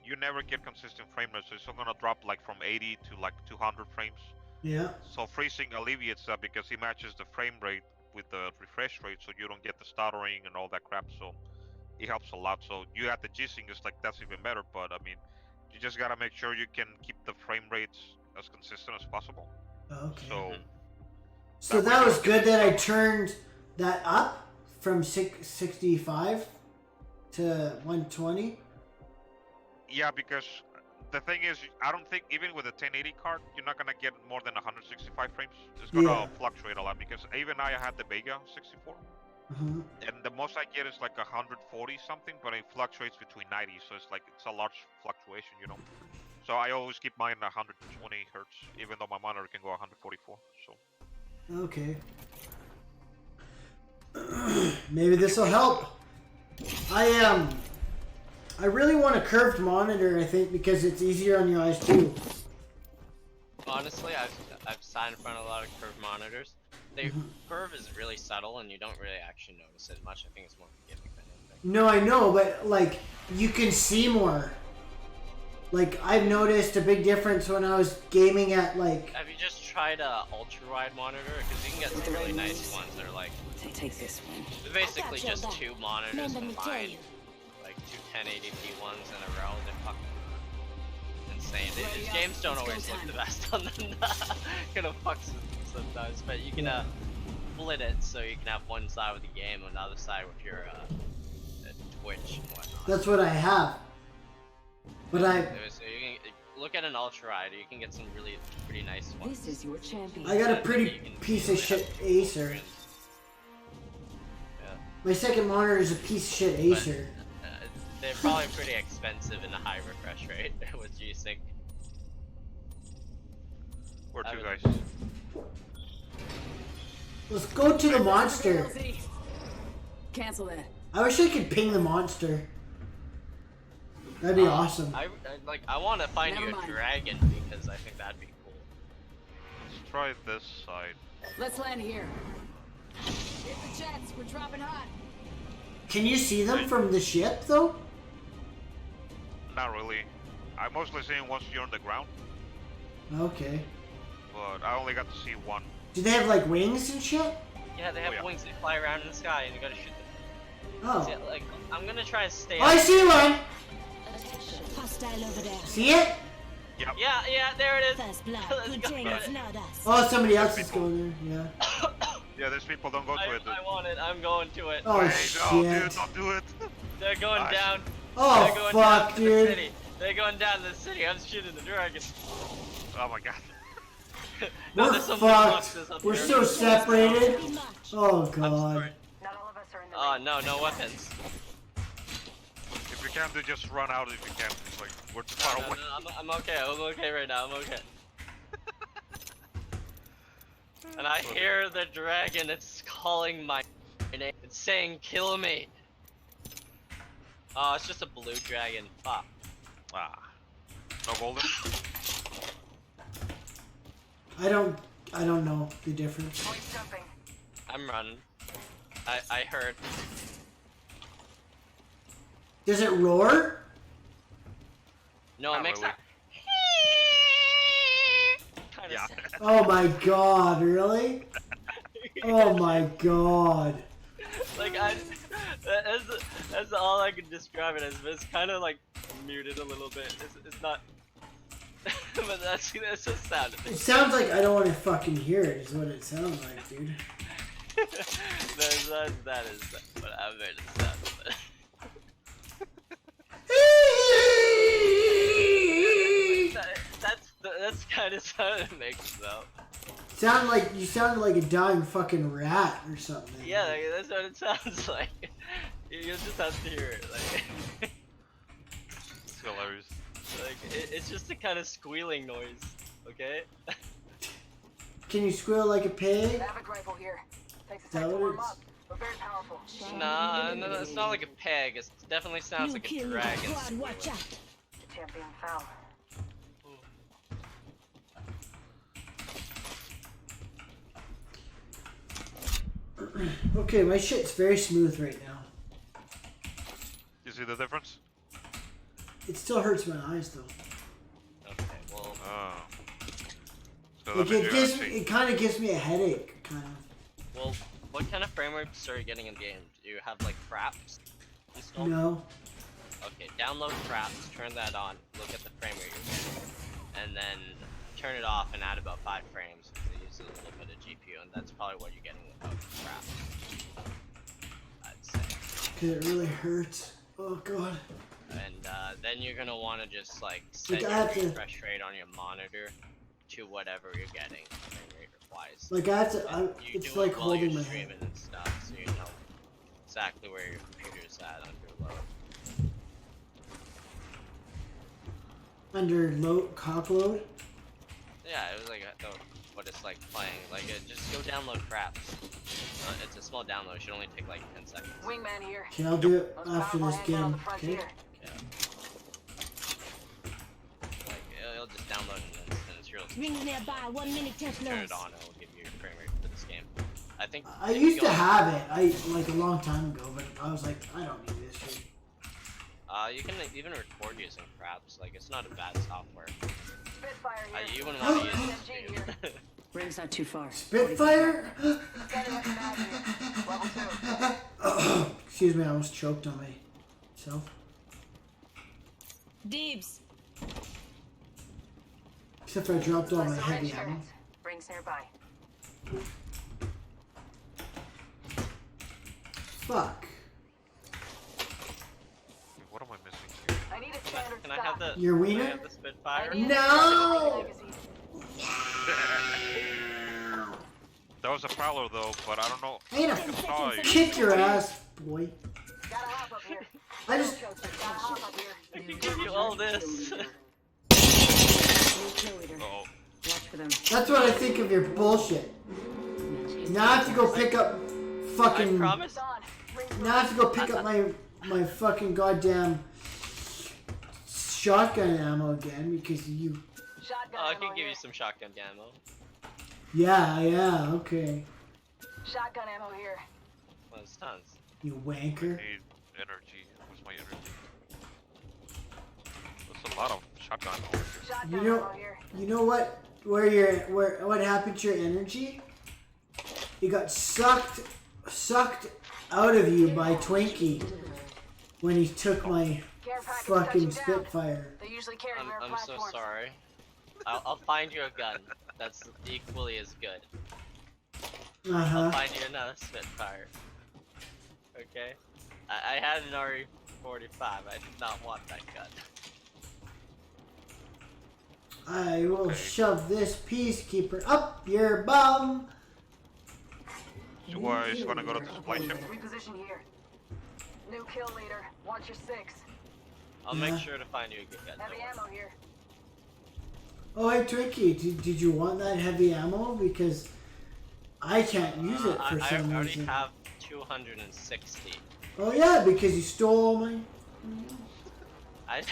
you never get consistent frame rate, so it's not gonna drop like from 80 to like 200 frames. Yeah. So FreeSync alleviates that because it matches the frame rate with the refresh rate, so you don't get the stuttering and all that crap. So it helps a lot. So you have the G-Sync, it's like that's even better. But I mean, you just gotta make sure you can keep the frame rates as consistent as possible. Okay. So that was good that I turned that up from 65 to 120. yeah, because the thing is, I don't think even with a 1080 card, you're not gonna get more than 165 frames. It's gonna Yeah. fluctuate a lot because even I had the Vega 64, Mhm. and the most I get is like 140 something, but it fluctuates between 90, so it's a large fluctuation, you know. So I always keep mine 120 hertz, even though my monitor can go 144. So Okay. Maybe this will help. I really want a curved monitor, I think, because it's easier on your eyes too. Honestly, I've sat in front of a lot of curved monitors. The curve is really subtle, and you don't really actually notice it much. I think it's more of a gimmick than anything. No, I know, but like you can see more. Like I've noticed a big difference when I was gaming at like. Have you just tried a ultra wide monitor? Because you can get some really nice ones that are like Take this one. they're basically I got just your two monitors Let me tell combined, you. like two 1080p ones in a row. They're fucking insane. These games don't always look the best on them. Kind of fucks sometimes, but you can split it so you can have one side with the game and the other side with your Twitch and whatnot. That's what I have. But So you can look at an ultra wide. You can get some really pretty nice ones. This is your champion. I got a You pretty can piece of really shit have Acer. Yeah. My second monitor is a piece of shit Acer. They're probably pretty expensive in a high refresh rate with G-Sync. where to, I guys? Let's go to the monster. Cancel that. I wish I could ping the monster. That'd be awesome. I want to find Never you a mind. dragon because I think that'd be cool. Let's try this side. Let's land here. Hit the jets. We're dropping hot. Can you see them from the ship though? Not really. I mostly see it once you're on the ground, Okay. but I only got to see one. Do they have like wings and shit? Yeah, they have yeah. wings. They fly around in the sky, and you gotta shoot them. Oh. See, like, I'm gonna try and stay. Oh, I see one. Hostile over there. See it? Yep. Yeah, there it is. First blood. Let's Good go. thing it's not us. Oh, somebody else is people. going there. Yeah. Yeah, there's people don't go to it. I want it. I'm going to it. Oh Hey, no, shit. dude, don't do it. They're going Gosh. down. Oh They're going down fuck, to the dude. city. They're going down to the city. I'm shooting the dragon. Oh my god. No, We're there's some fucked. boxes up We're here. so separated. Pretty much. Oh I'm god. sorry. Not all of us are in the Oh ring. no weapons. If you can, do just run out if you can. It's like, we're too far No, away. I'm okay. I'm okay right now. I'm okay. And I hear the dragon. It's calling my name. It's saying, "Kill me." Oh, it's just a blue dragon. Fuck. Ah. No golden? I don't know the difference. Points jumping. I'm running. I heard. Does it roar? No, it Not makes really. that. Kind of Yeah. sound. Oh my god, really? Oh my god. Like that's all I can describe it as. But it's kind of like muted a little bit. It's not. But that's just sound. It sounds like I don't want to fucking hear it, is what it sounds like, dude. that is what I made it sound. That's kind of sound it makes though. You sounded like a dying fucking rat or something. Yeah, like, that's what it sounds like. You just have to hear it. Like, It's hilarious. like it's just a kind of squealing noise. Okay. Can you squeal like a pig? Havoc rifle here. Takes a Is that sec to what warm it's- up, but very powerful. Nah, no, it's not like a peg. It definitely sounds You like a kill me. dragon. Squad, watch out. Champion foul. Okay, my shit's very smooth right now. You see the difference? It still hurts my eyes though. Okay, well, Oh. So Like that means it you're gives actually- me, it kind of gives me a headache, kind of. well, what kind of frame rates are you getting in game? Do you have like Fraps installed? No. Okay, download Fraps, turn that on, look at the frame rate you're getting, and then turn it off and add about 5 frames because it uses a little bit of GPU, and that's probably what you're getting without Fraps. I'd say. Cause it really hurts. Oh god. And then you're gonna want to just like set Like, I your have to- refresh rate on your monitor to whatever you're getting frame rate wise. Like I have to. You It's do like it while holding you're my head. streaming and stuff, so you know exactly where your computer's at under load. Under cock load. Yeah, it was like what it's like playing. Like just go download Fraps. It's a small download. It should only take like 10 seconds. Wingman here. Okay, I'll do it Most after powerful this handgun on game. the Okay. frontier. Yeah. Like it'll just download in instance. You'll Rings nearby. 1 minute, 10 turn it floors. on. It'll give you your frame rate for this game. I think. I if you used go to on- have it. Like a long time ago, but I was like, I don't need this shit. You can even record using Fraps. Like it's not a bad software. Spitfire here. You wouldn't want to use SMG here. it. Ring's not too far. Spitfire. Standing like a mag here. Level 2. Excuse me, I almost choked on myself. Dibs. Except for I dropped all my Slice of heavy red ammo. shirts. Rings nearby. Fuck. What am I missing here? I need a standard Can I stock. have the? Your Can I wiener? have the Spitfire? I need a No! magazine. That was a Prowler though, but I don't know. Ain't I a saw you. kick your ass, boy. Gotta hop up here. I just Gotta hop up here. I can give you all this. New kill leader. Oh, Watch for them. that's what I think of your bullshit. Now I have to go pick up I fucking. promise. Don, rings Now I have to go pick up my fucking goddamn shotgun ammo again because you. shotgun Oh, I ammo can give here. you some shotgun ammo. Yeah, okay. Shotgun ammo here. Well, it's tons. You I wanker. need energy. Where's my energy? There's a lot of shotgun over here. Shotgun You know, ammo here. you know what? What happened to your energy? It got sucked out of you by Twinkie when he took my Care package fucking touching down. Spitfire. They usually carry rare I'm so platforms. sorry. I'll find you a gun that's equally as good. Uh I'll huh. find you another Spitfire. Okay? I had an RE-45. I did not want that gun. I will Okay. shove this peacekeeper up your bum. So I just wanna go to the supply ship. Reposition here. New kill leader. Watch your 6. I'll Yeah. make sure to find you a good gun. don't Heavy worry. ammo here. Oh, hey Twinkie, did you want that heavy ammo? Because I can't use it for I some already reason. have 260. Oh yeah, because you stole all my. I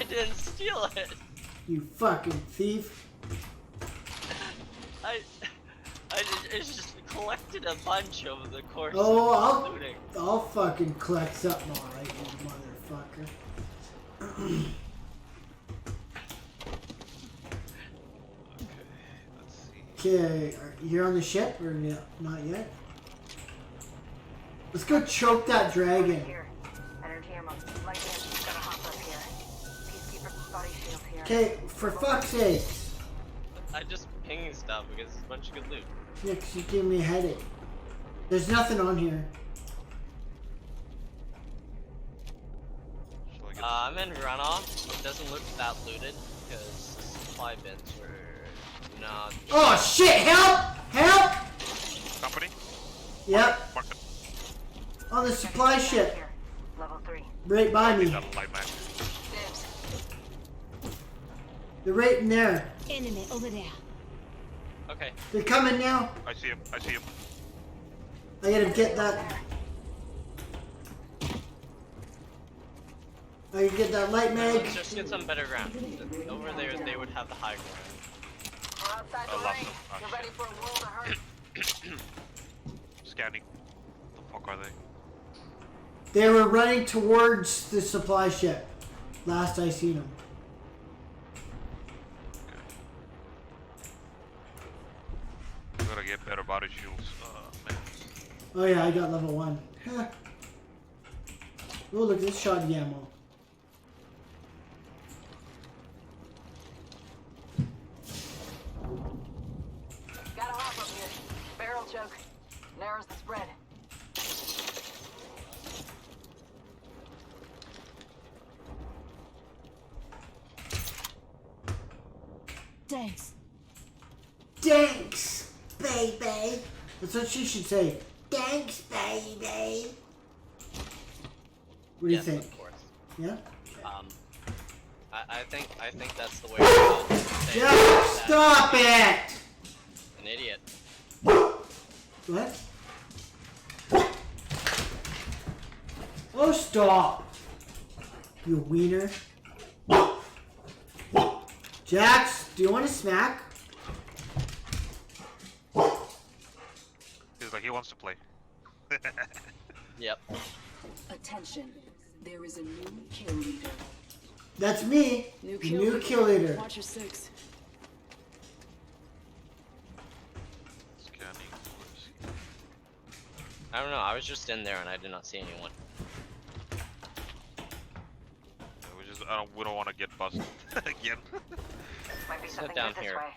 didn't steal it. You fucking thief. I it's just collected a bunch over the course Oh, of looting. I'll fucking collect something alright, you motherfucker. Let's see. Okay, you're on the ship or not yet? Let's go choke that dragon. Here. Energy ammo. Light ammo. Gotta hop up here. Peacekeeper body shield here. Okay, for fuck's sake. I just pinging stuff because it's a bunch of good loot. Yeah, 'cause you gave me a headache. There's nothing on here. Shall I get I'm in runoff. It doesn't look that looted because supply bins were no. Oh shit! Help! Help! Company? Yep. Mark it. On the supply ship. Here. Level 3. Right by me. That light mag. Dibs. They're right in there. Enemy over there. Okay. They're coming now. I see him. I see him. I gotta get that. I gotta get that light mag. Let's just get some better ground. Over there, they would have the high ground. We're outside I the lost ring. them. Oh, Get shit. ready for a world of hurt. Scanning. What the fuck are they? They were running towards the supply ship. Last I seen them. We gotta get better body shields. Man. Oh yeah, I got level 1. Huh. Oh look, this shotgun ammo. Gotta hop up here. Barrel choke. Narrows the spread. Thanks. Thanks, baby. That's what she should say. Thanks, baby. What do you Yes, think? of course. Yeah? I think that's the way to go. Say Yeah, that. stop it! An idiot. What? Oh, stop! You wiener. Jax, do you want a smack? He's like, he wants to play. Yep. Attention. There is a new kill leader. That's me, New the kill new leader. kill leader. Watch your 6. Scanning. I don't know. I was just in there and I did not see anyone. We don't want to get busted again. Might be Sit something down good this here. way.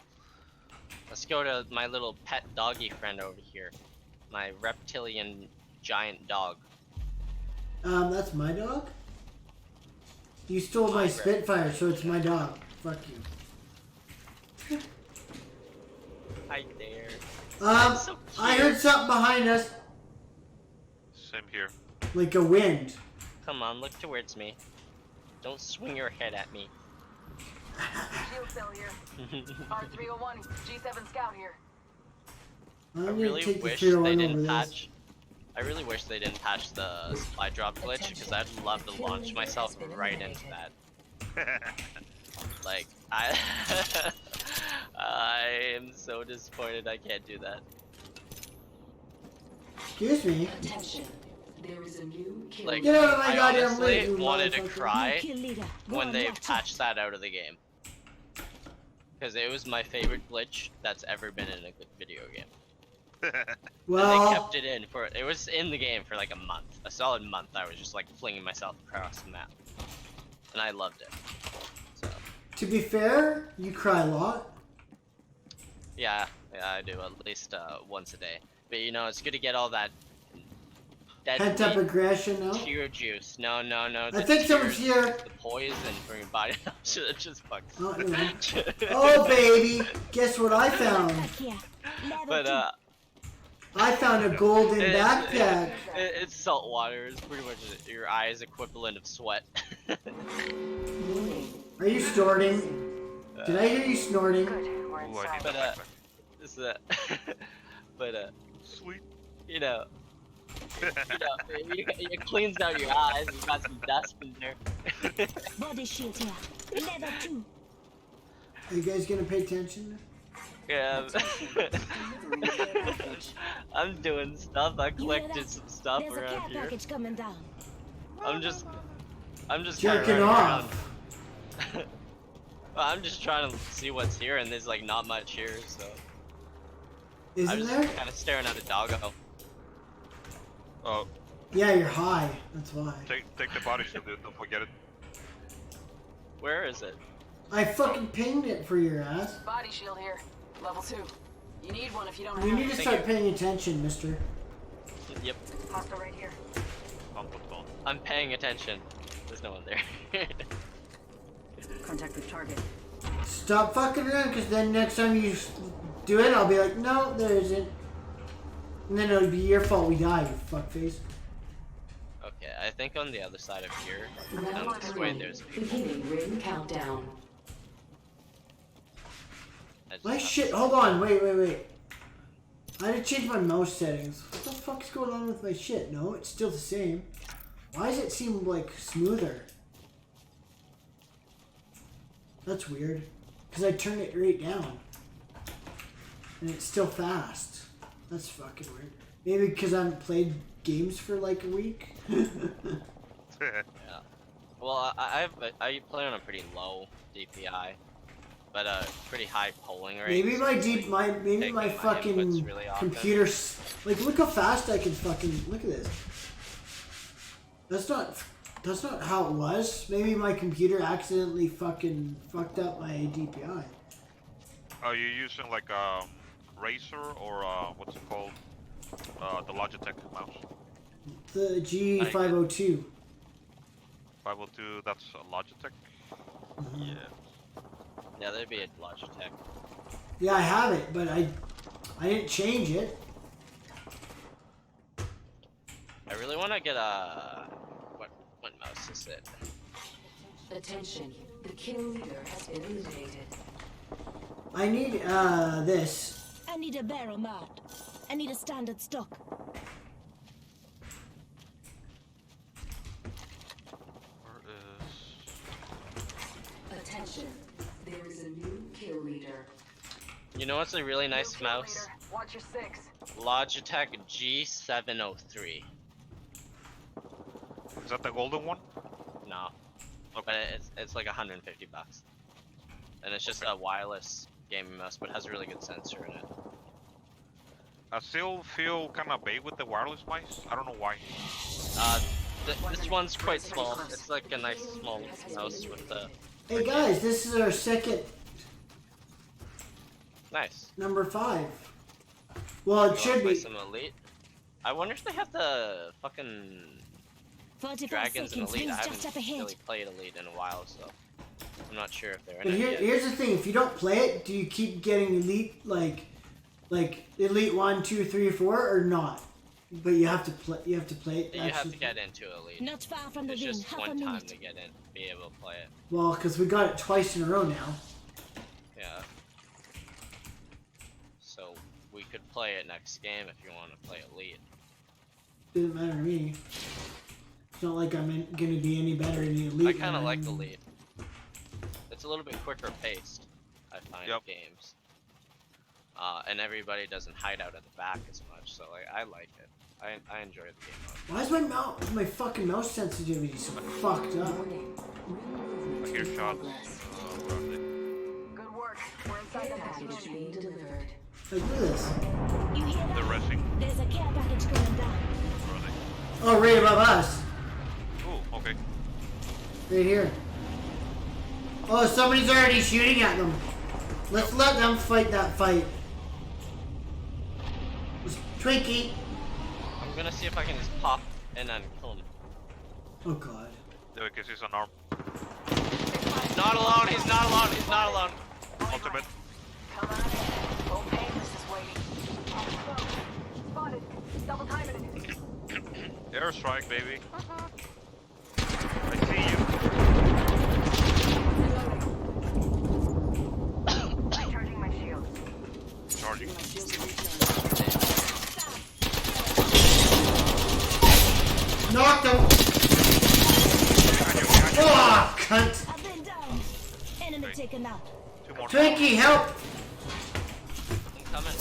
Let's go to my little pet doggy friend over here. My reptilian giant dog. That's my dog? You stole my Spitfire, so it's my dog. Fuck you. Hi there. So I cute. heard something behind us, Same here. like a wind. Come on, look towards me. Don't swing your head at me. Shield cell here. R301. G7 scout here. I'm I gonna really take the wish 301 they over didn't this. patch. I really wish they didn't patch the supply drop glitch because I'd love to launch myself right into that. Like I am so disappointed I can't do that. Excuse me. Attention. There is a new kill Like Get out of my I goddamn honestly way, you wanted to motherfucker. cry Kill leader. Go when on, they watch out. patched that out of the game. Because it was my favorite glitch that's ever been in a good video game. And they Well, kept it in for, it was in the game for like a month. A solid month I was just like flinging myself across the map. And I loved it. So, to be fair, you cry a lot. yeah, I do at least once a day. But you know, it's good to get all that Pent up aggression now. tear juice. No. I the think someone's tears, here. The poison from your body. Should just fucked. Oh, no. Oh, baby. Guess what I found? Back here. Level But 2. I found a golden It- backpack. it's salt water. It's pretty much your eye's equivalent of sweat. Are you snorting? Did I hear you snorting? Good. We're Ooh, I inside. need But that backpack. this is but Sweet. you know, it cleans out your eyes. You got some dust in there. Body shield here. Level 2. Are you guys gonna pay attention? Yeah. I'm doing stuff. I You hear collected that? some stuff There's a care around here. package coming down. I'm just Jerking kinda running off. around. Well, I'm just trying to see what's here, and there's like not much here, so I'm Isn't just there? kind of staring at a doggo. Oh, Yeah, you're high. That's why. take the body shield, dude. Don't forget it. Where is it? I fucking pinged it for your ass. Body shield here. Level 2. You need one if you don't You have need to Thank start you. paying attention, mister. Yep, Hostile right here. On the phone. I'm paying attention. There's no one there. Contact with target. Stop fucking around, because then next time you do it, I'll be like, no, there isn't. And then it'll be your fault we die, you fuckface. Okay, I think on the other side of here, down this way, there's people. Beginning ring countdown. I just My have shit, to- hold on, wait. I had to change my mouse settings. What the fuck's going on with my shit? No, it's still the same. Why does it seem like smoother? That's weird. Because I turned it right down. And it's still fast. That's fucking weird. Maybe because I haven't played games for like a week. Yeah. Well, I play on a pretty low DPI, but a pretty high polling rate. Maybe so my it's, deep, like, maybe taking my fucking inputs really often. computer, like look how fast I can fucking, look at this. That's not how it was. Maybe my computer accidentally fucking fucked up my DPI. Are you using like Razer or what's it called? The Logitech mouse. The G502. 502. That's a Logitech. Yeah. Yeah, there'd be a Logitech. Yeah, I have it, but I didn't change it. I really want to get a what mouse is it? Attention, the kill leader has been eliminated. I need this. I need a barrel mod. I need a standard stock. Where is? Attention, there is a new kill leader. You know what's a really nice New kill mouse? leader. Watch your six. Logitech G703. Is that the golden one? No, but it's like 150 bucks, and it's just a wireless gaming mouse, but has a really good sensor in it. I still feel kind of big with the wireless mice. I don't know why. This one's quite small. It's like a nice small mouse with the Hey guys, this is our second nice. number 5. Well, it You should wanna play be. some Elite. I wonder if they have the fucking 45 Dragons in seconds, Elite. I rings haven't just up ahead. really played Elite in a while, so I'm not sure if they're in But it yet. here's the thing: if you don't play it, do you keep getting elite like elite 1, 2, 3, 4, or not? But you have to play. You have to play it. You That's have to the- get into Elite. Not far from the It's ring, just half a one time minute. to get in, be able to play it. Well, because we got it twice in a row now. Yeah. So we could play it next game if you want to play Elite. Doesn't matter to me. It's not like I'm gonna be any better in the elite. I kind of than like am- Elite. It's a little bit quicker paced, I find, Yep. games. And everybody doesn't hide out at the back as much, so like, I like it. I enjoy the game mode. Why is my fucking mouse sensitivity so fucked up? I hear shots. Where are they? Good work. We're inside the next Package room. being delivered. Like, look at this. You hear They're that? resting. There's a care package going down. Where are they? Oh, right above us. Oh, okay. Right here. Oh, somebody's already shooting at them. Let's let them fight that fight. It's Twinkie. I'm gonna see if I can just pop in and kill him. Oh god. Yeah, because he's unarmed. He's not alone, he's not alone, he's not alone. Ultimate. Come on in. Old Painless is waiting. Spotted. Double timing it. Airstrike, baby. I see you. Recharging my shield. Charging. Knocked him. Oh, cunt. I've been down. Enemy taken out. Two more. Twinkie, help. I'm coming.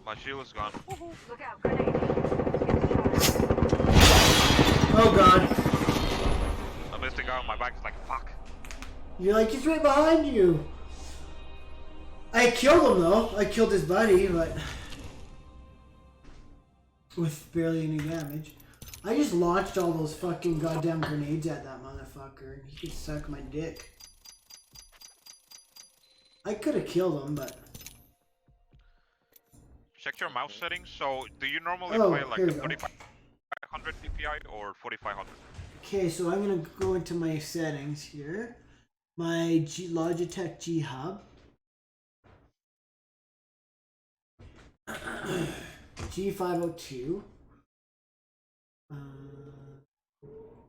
My shield is gone. Look out. Grenade. Oh god. I missed the guy on my back. It's like, fuck. You're like, he's right behind you. I killed him though. I killed his buddy, but with barely any damage. I just launched all those fucking goddamn grenades at that motherfucker, and he could suck my dick. I could have killed him, but Check your mouse settings. So, do you normally Oh, play like here a we go. 3500 DPI or 4500? okay. So I'm gonna go into my settings here. My Logitech G Hub. G502.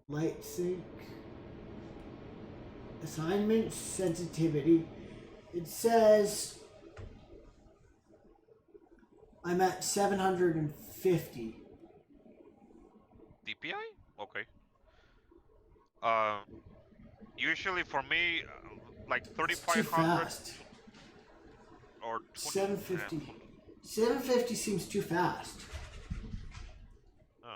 Light sync. Assignment sensitivity. It says I'm at 750. DPI? Okay. Usually for me, like It's too 3500 fast. or 20, 750. 750 seems too fast. Oh.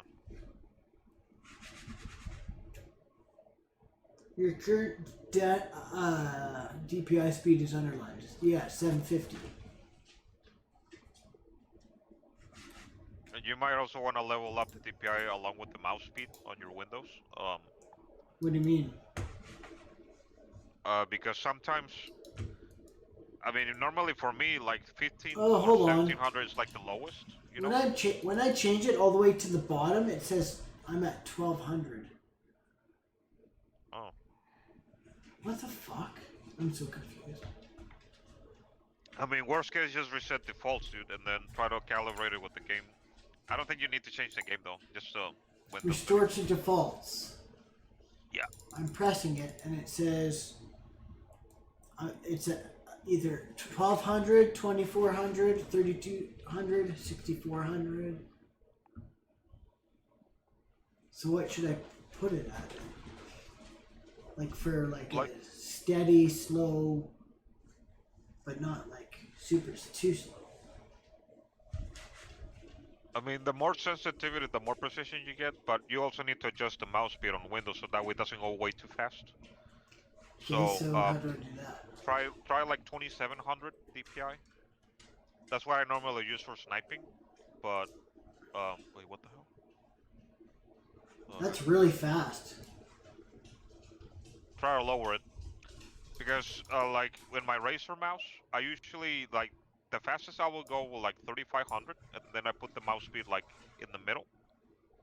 Your current DPI speed is underlined. Yeah, 750. And you might also want to level up the DPI along with the mouse speed on your Windows. What do you mean? Because sometimes, I mean, normally for me, like 15 Oh, or hold on. 1700 is like the lowest. You know? When I change it all the way to the bottom, it says I'm at 1200. Oh. What the fuck? I'm so confused. I mean, worst case, just reset defaults, dude, and then try to calibrate it with the game. I don't think you need to change the game though. Just Windows. Restore to defaults. Yeah. I'm pressing it, and it says it's at either 1200, 2400, 3200, 6400. So what should I put it at? Like for like a steady, slow, but not like super too slow. I mean, the more sensitivity, the more precision you get, but you also need to adjust the mouse speed on Windows so that way it doesn't go way too fast. Okay, so how do I do that? Try like 2700 DPI. That's what I normally use for sniping, but wait, what the hell? That's really fast. Try to lower it, because like with my Razer mouse, I usually like the fastest I will go with like 3500, and then I put the mouse speed like in the middle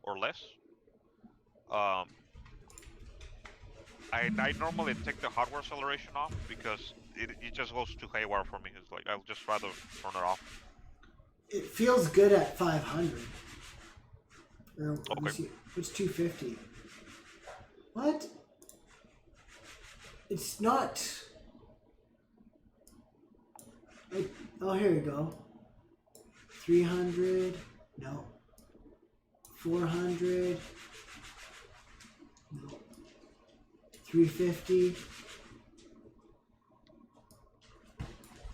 or less. I normally take the hardware acceleration off because it just goes too haywire for me. It's like I'll just rather turn it off. It feels good at 500. Or, let me Okay. see. What's 250? What? It's not. Oh, here we go. 300. No. 400. No. 350.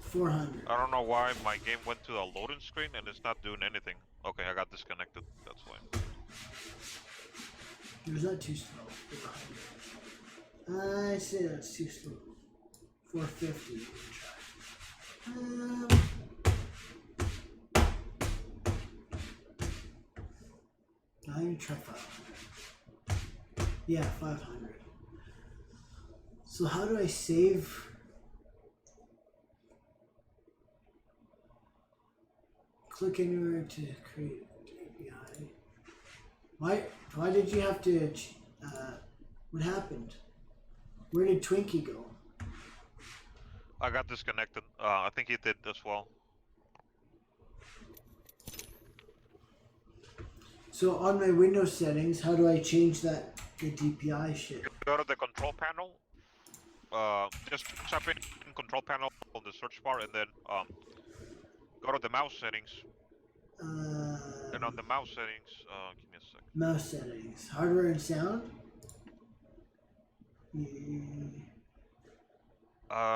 400. I don't know why my game went to a loading screen and it's not doing anything. Okay, I got disconnected. That's why. It was not too slow. 400. I say that's too slow. 450. I'm gonna try 500. Yeah, 500. So how do I save? Click anywhere to create API. Why did you have to? What happened? Where did Twinkie go? I got disconnected. I think he did as well. So on my Windows settings, how do I change that the DPI shit? Go to the control panel. Just type in control panel on the search bar, and then go to the mouse settings. And on the mouse settings, give me a second. Mouse settings, hardware and sound.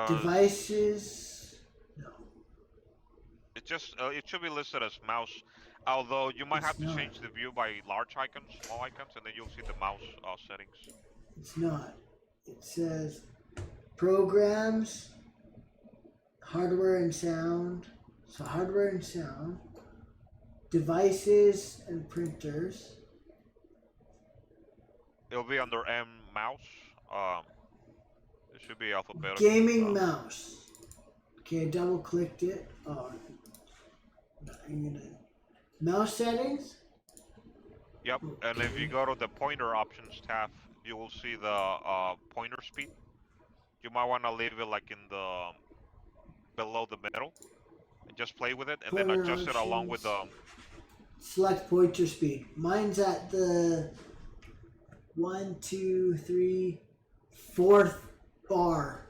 Devices. No. It just it should be listed as mouse. Although you might It's have to not. change the view by large icons, small icons, and then you'll see the mouse settings. It's not. It says programs, hardware and sound. So hardware and sound, devices and printers. It'll be under M mouse. It should be alphabetical. Gaming mouse. Okay, I double clicked it. Oh, I'm gonna mouse settings. Yep, and if you go to the pointer options tab, you will see the pointer speed. you might want to leave it like in the below the middle, and just play with it, and then Pointer adjust it along with the. Select pointer speed. Mine's at the 1, 2, 3, 4th bar.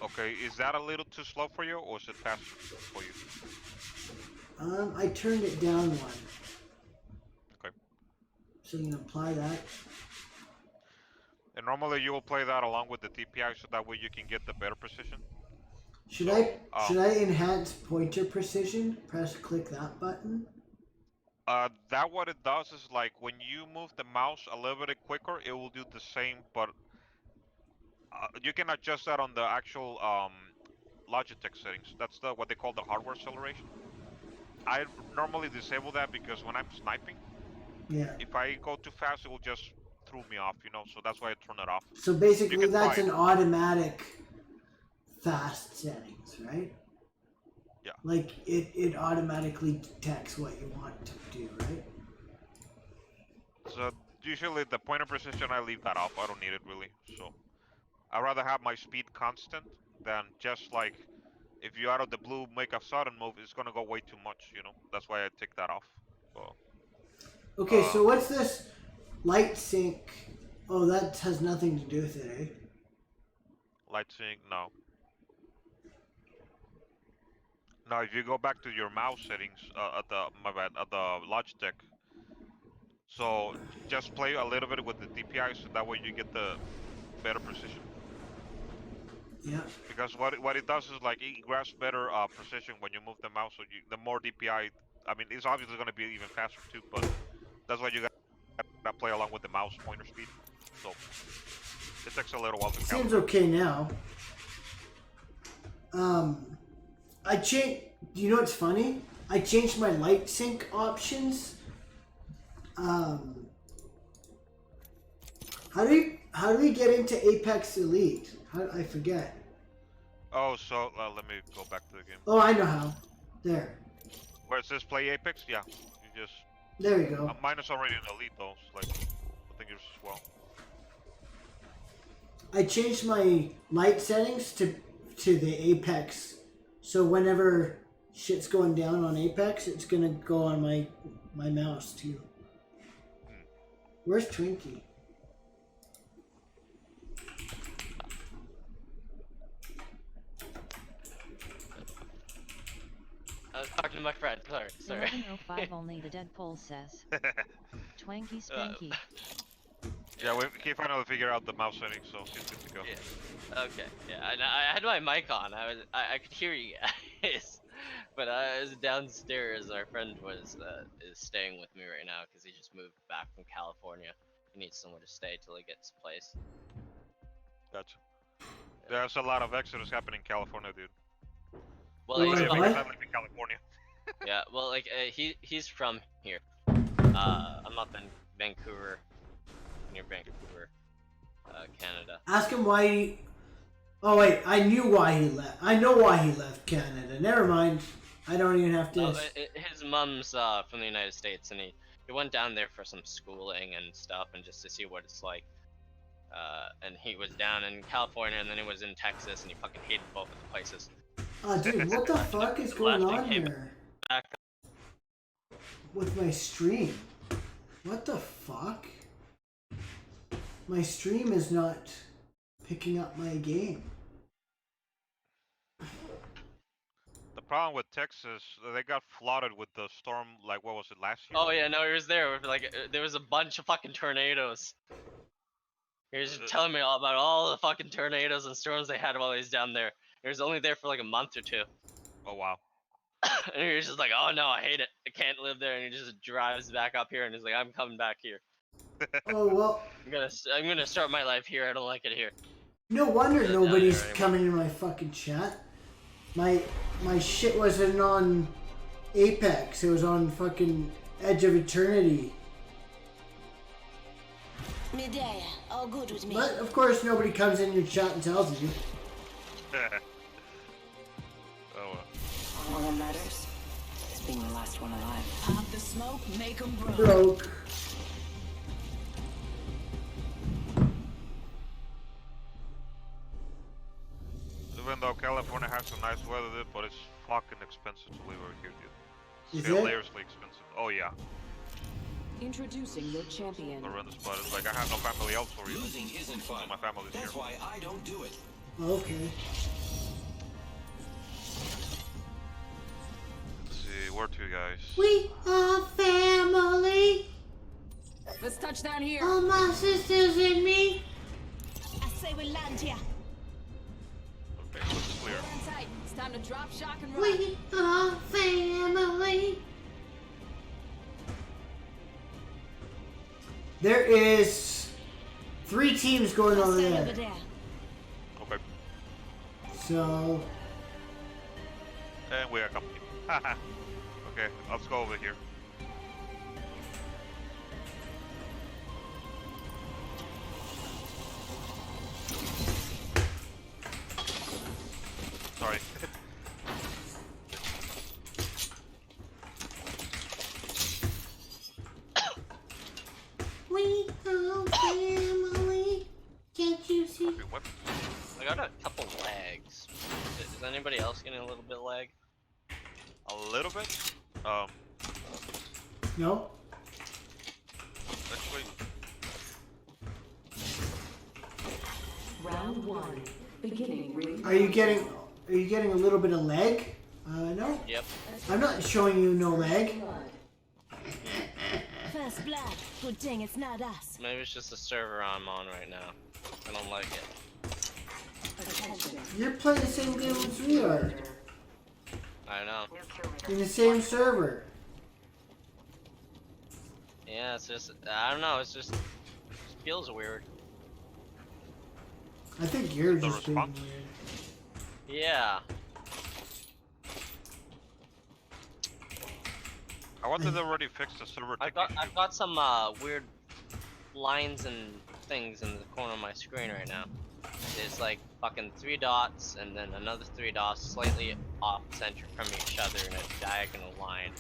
Okay, is that a little too slow for you, or is it fast for you? I turned it down one. Okay. So you can apply that. And normally you will play that along with the DPI, so that way you can get the better precision. Should I enhance pointer precision? Click that button. That what it does is like when you move the mouse a little bit quicker, it will do the same, but you can adjust that on the actual Logitech settings. That's what they call the hardware acceleration. I normally disable that because when I'm sniping, Yeah. if I go too fast, it will just throw me off, you know. So that's why I turn it off. So basically, can that's try an it. automatic fast settings, right? Yeah. Like it automatically detects what you want to do, right? So usually the pointer precision, I leave that off. I don't need it really. So I'd rather have my speed constant than just like if you out of the blue make a sudden move, it's gonna go way too much, you know. That's why I take that off. So, Okay, so what's this light sync? Oh, that has nothing to do with it, eh? light sync, no. Now, if you go back to your mouse settings at the Logitech, so just play a little bit with the DPI, so that way you get the better precision. Yeah. Because what it does is like it grabs better precision when you move the mouse. So the more DPI, I mean, it's obviously going to be even faster too. But that's why you got to play along with the mouse pointer speed. So it takes a little while to Seems calculate. okay now. I changed. You know what's funny? I changed my light sync options. How do we get into Apex Elite? I forget. Oh, so let me go back to the game. Oh, I know how. There. Where it says play Apex, yeah, you just. There you go. Mine is already in Elite though. So like, I think yours as well. I changed my light settings to the Apex, so whenever shit's going down on Apex, it's gonna go on my mouse too. Where's Twinkie? I was talking to my friend. Sorry. 1105 only the Deadpool says. Twanky Spanky. Yeah, we finally figure out the mouse settings, so it's good to go. Yeah. Okay. Yeah. I had my mic on. I could hear you guys, but I was downstairs. Our friend is staying with me right now because he just moved back from California. He needs somewhere to stay till he gets a place. Gotcha. There's a lot of exodus happening in California, dude. Well, he's What? from, I live in California. yeah. Well, like he's from here. I'm up in Vancouver, near Vancouver, Canada. Ask him why he... Oh wait, I knew why he left. I know why he left Canada. Never mind. I don't even have to... Oh, his mom's from the United States, and he went down there for some schooling and stuff, and just to see what it's like. And he was down in California, and then he was in Texas, and he fucking hated both of the places. dude, what the fuck is going Left, on he came here back. with my stream? What the fuck? My stream is not picking up my game. The problem with Texas, they got flooded with the storm, like, what was it, last year? Oh yeah, no, he was there. With, like, there was a bunch of fucking tornadoes. He was just telling me all about all the fucking tornadoes and storms they had while he was down there. He was only there for like a month or two. Oh, wow. And he was just like, oh no, I hate it. I can't live there. And he just drives back up here and he's like, I'm coming back here. Oh well, I'm gonna start my life here. I don't like it here. no wonder Down nobody's there anymore. coming in my fucking chat. My shit wasn't on Apex. It was on fucking Edge of Eternity. Midday, all good with me. But of course, nobody comes in your chat and tells you. Oh, All that matters is being the last one alive. Pop the smoke, make 'em broke. Broke. California has some nice weather, dude, but it's fucking expensive to live over here, dude. Is It's it? hilariously expensive. Oh yeah. Introducing your champion. Horrendous, but it's like I have no family else for you. Losing isn't fun. My family's That's here. why I don't do it. Okay. Let's see, where to, guys? We are family. Let's touch down here. All my sisters and me. I say we land here. Okay, so it's clear. Hold on tight. It's time to drop, shock, and roll. We are family. There is 3 teams going over Hostile over there. there. Okay. So, And we are company. Okay, let's go over here. Sorry. we are family. Can't you see? Okay, what? I got a couple lags. Is anybody else getting a little bit lag? A little bit? No. Actually, Round 1. Beginning ring. Are you getting a little bit of leg? No. Yep. I'm not showing you no leg. First blood. Good thing it's not us. Maybe it's just the server I'm on right now. I don't like it. Attention. You're playing the same game as we are. I know. New kill leader. In the same server. Yeah, it's just, I don't know, it's just feels weird. I think you're The just being response? weird. Yeah. I wanted to already fix the server tick issue. I've got some weird lines and things in the corner of my screen right now. There's like fucking 3 dots and then another 3 dots slightly off center from each other in a diagonal line.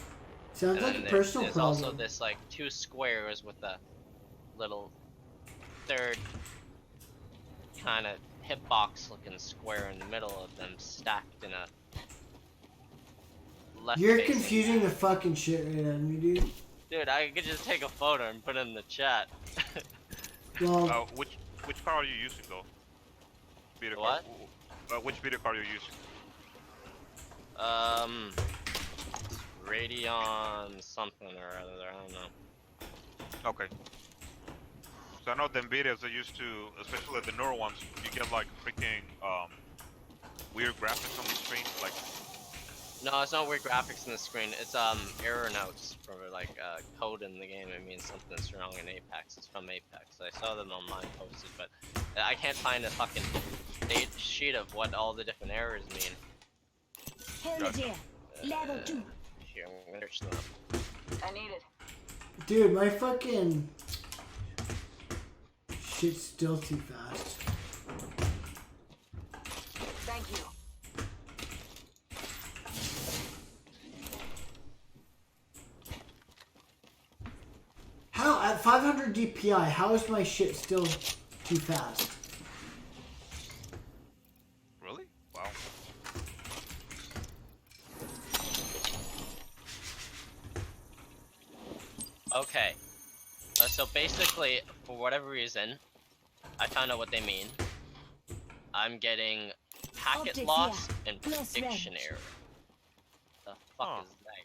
Sounds And like then a personal there's problem. also this like 2 squares with a little third kind of hitbox looking square in the middle of them stacked in a left You're facing- confusing the fucking shit right out of me, dude. Dude, I could just take a photo and put it in the chat. Well, Which card are you using though? Video What? card. Which video card are you using? Radeon something or other, I don't know. Okay. So I know the Nvidias are used to, especially the newer ones, you get like freaking weird graphics on the screen, like No, it's not weird graphics in the screen, it's error notes for like code in the game. It means something's wrong in Apex. It's from Apex. I saw them online posted, but I can't find a fucking date sheet of what all the different errors mean. Helmet here. Level 2. Here, I'm gonna search them. I need it. dude, my fucking shit's still too fast. Thank you. How at 500 DPI? How is my shit still too fast? really? Wow. Okay. So basically, for whatever reason, I found out what they mean. I'm getting packet Optics loss here. and Close prediction range. error. The fuck Huh. is that?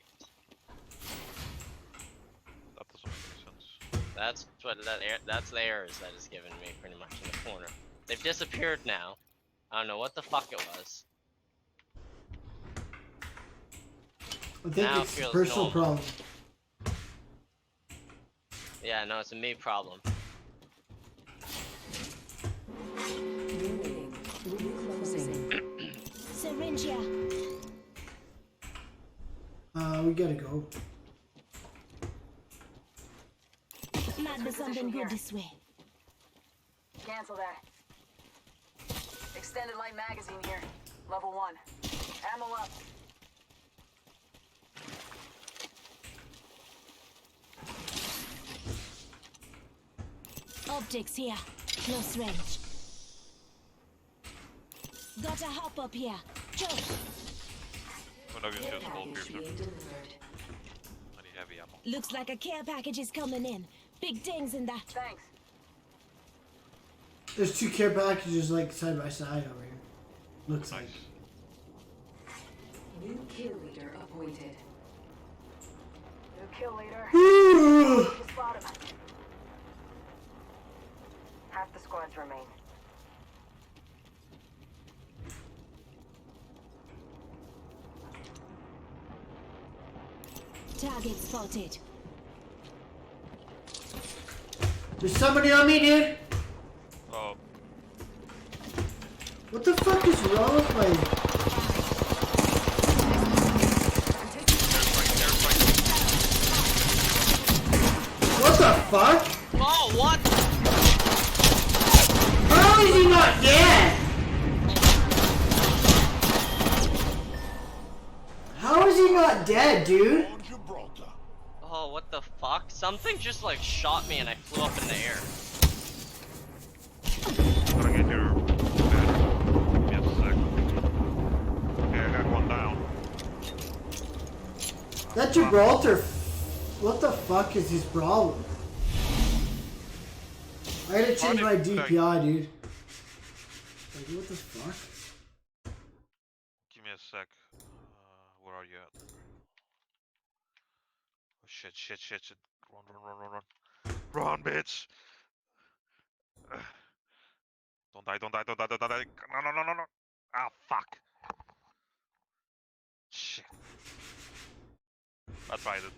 That doesn't make any sense. That's what that's the errors that is giving me pretty much in the corner. They've disappeared now. I don't know what the fuck it was. I think Now it it's a feels personal normal. problem. Yeah, no, it's a me problem. New waiting. Ring closing. Syringe here. We gotta go. Might be something good this way. Cancel that. Extended light magazine here. Level 1. Ammo up. Optics here. Close range. Gotta hop up here. Josh, I'm not gonna just full piercer. I need heavy ammo. looks like a care package is coming in. Big things in that. Thanks. There's 2 care packages like side by side over here. Looks Nice. like. New kill leader appointed. New kill leader. Ooh. To spot him. Half the squads remain. Target spotted. There's somebody on me, dude. Oh, What the fuck is wrong with my? What the fuck? Oh, what? How is he not dead? How is he not dead, dude? Oh, what the fuck? Something just like shot me and I flew up in the air. I'm gonna get your banner. Give me a sec. Okay, I got one down. That Gibraltar. What the fuck is his problem? I had to change my DPI, dude. Like, what the fuck? Give me a sec. Where are you at? Oh shit, shit, shit, shit. Run, run, run, run, run. Run, bitch! Don't die, don't die, don't die, don't die. No, no, no, no, no. Ah, fuck. Shit. I tried it.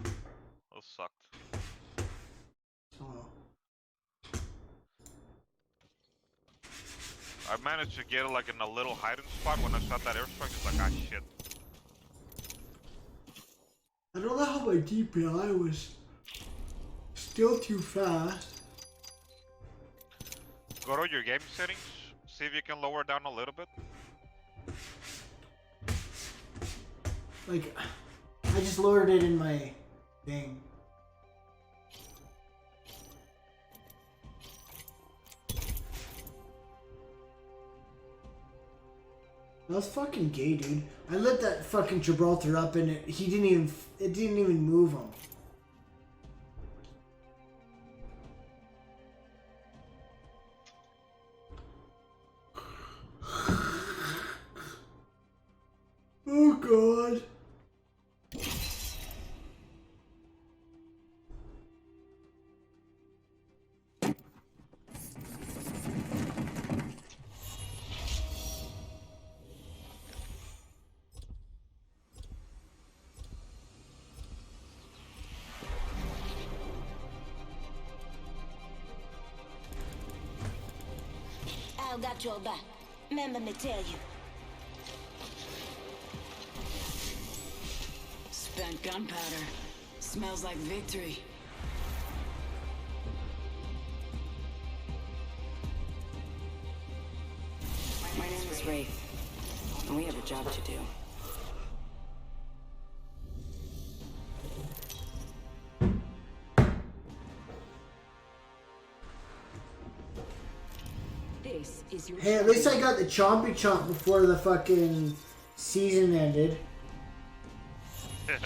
That sucked. Oh. I managed to get like in a little hiding spot when I shot that airstrike. It's like, ah, shit. I don't know how my DPI was still too fast. Go to your game settings. See if you can lower down a little bit. Like, I just lowered it in my thing. That was fucking gay, dude. I lit that fucking Gibraltar up and it didn't even move him. Oh god. Al got your back. Remember me tell you. Spent gunpowder. Smells like victory. My name is Wraith, and we have a job to do. This is your Hey, at least I got the chompy chomp before the fucking season ended. Let's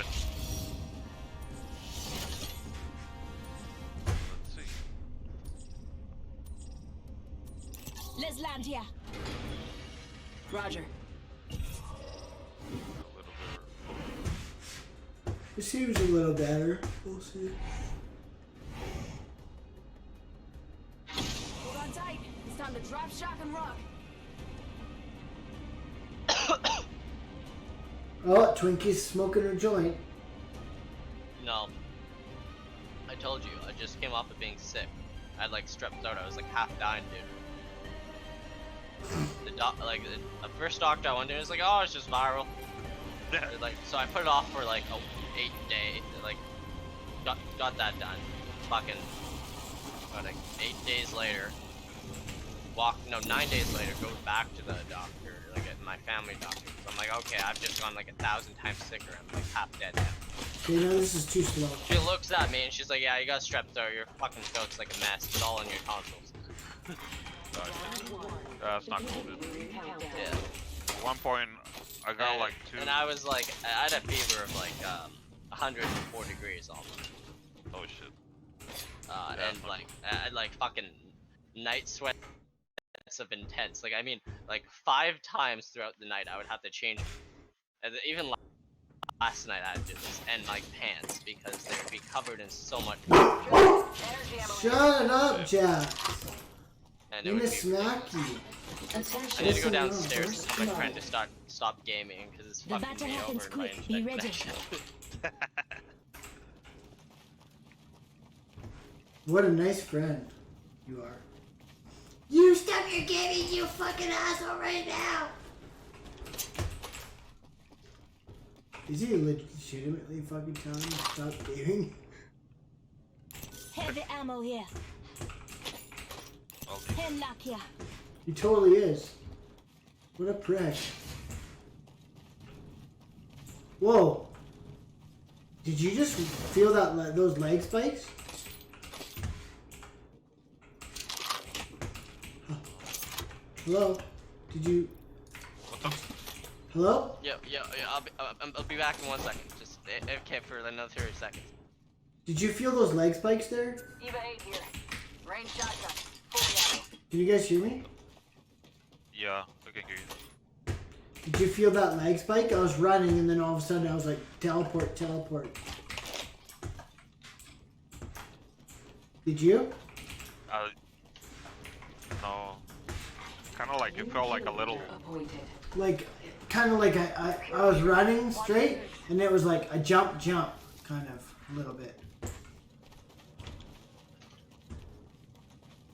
see. Let's land here. Roger. A little bit. It seems a little better. We'll see. Hold on tight. It's time to drop, shock, and rock. Oh, Twinkie's smoking her joint. No. I told you, I just came off of being sick. I had like strep throat, I was like half dying, dude. The first doctor I went to was like, oh, it's just viral. Like, so I put it off for like 8 days, like, got that done. Fucking, like 8 days later, 9 days later, go back to the doctor, like my family doctor. So I'm like, okay, I've just gone like 1,000 times sicker. I'm like half dead now. Okay, no, this is too slow. She looks at me and she's like, yeah, you got strep throat. Your fucking throat's like a mess. It's all in your tonsils. That's not cool, dude. Yeah. At one point, I got like 2. And I was like, I had a fever of like 104 degrees almost. Oh shit. And like I had like fucking night sweats of intense. Like I mean, like 5 times throughout the night I would have to change. And even last night I had to do this, and like pants because they would be covered in so much. Energy ammo. Shut up, Jack. And it I'm would gonna be. smack you. I need to go downstairs to my friend to stop gaming because it's The fucking battle me happens over in my quick. Be internet ready. connection. What a nice friend you are. You stop your gaming, you fucking asshole, right now! Is he legitimately fucking telling me to stop gaming? Heavy ammo here. Hemlock here. He totally is. What a prick. Whoa. Did you just feel that those leg spikes? Hello? Did you... Hello? Yeah. I'll be back in 1 second. Just AFK for another 30 seconds. Did you feel those leg spikes there? Eva 8 here. Range shotgun. Fully ammo. Can you guys hear me? Yeah, I can hear you. Did you feel that leg spike? I was running and then all of a sudden I was like, teleport, teleport. Did you? No. Kind of like it felt like a little. Like, kind of like I was running straight and it was like a jump, kind of, a little bit.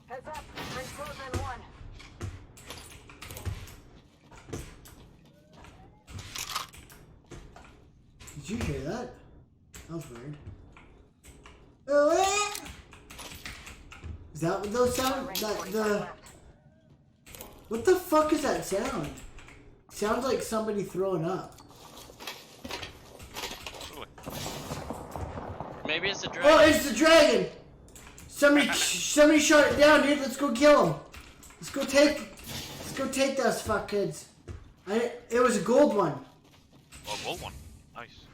Heads up. Ring closer in 1. Did you hear that? That was weird. Is that what those sound? What the fuck is that sound? Sounds like somebody throwing up. Maybe it's a Oh, dragon. it's the dragon! Somebody shot it down, dude. Let's go kill him. Let's go take those fuck kids. It was a gold one. Oh, gold one. Nice.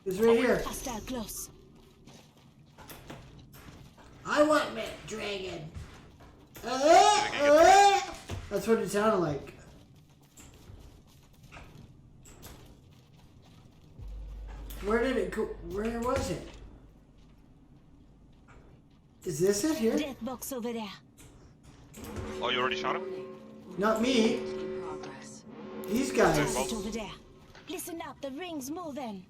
It's right here. Hostile close. I want my dragon. That's what it sounded like. Where did it go? Where was it? Is this it here? Death box over there. Oh, you already shot him? Not me. Progress. These guys. Right over there. Listen up, the ring's moving.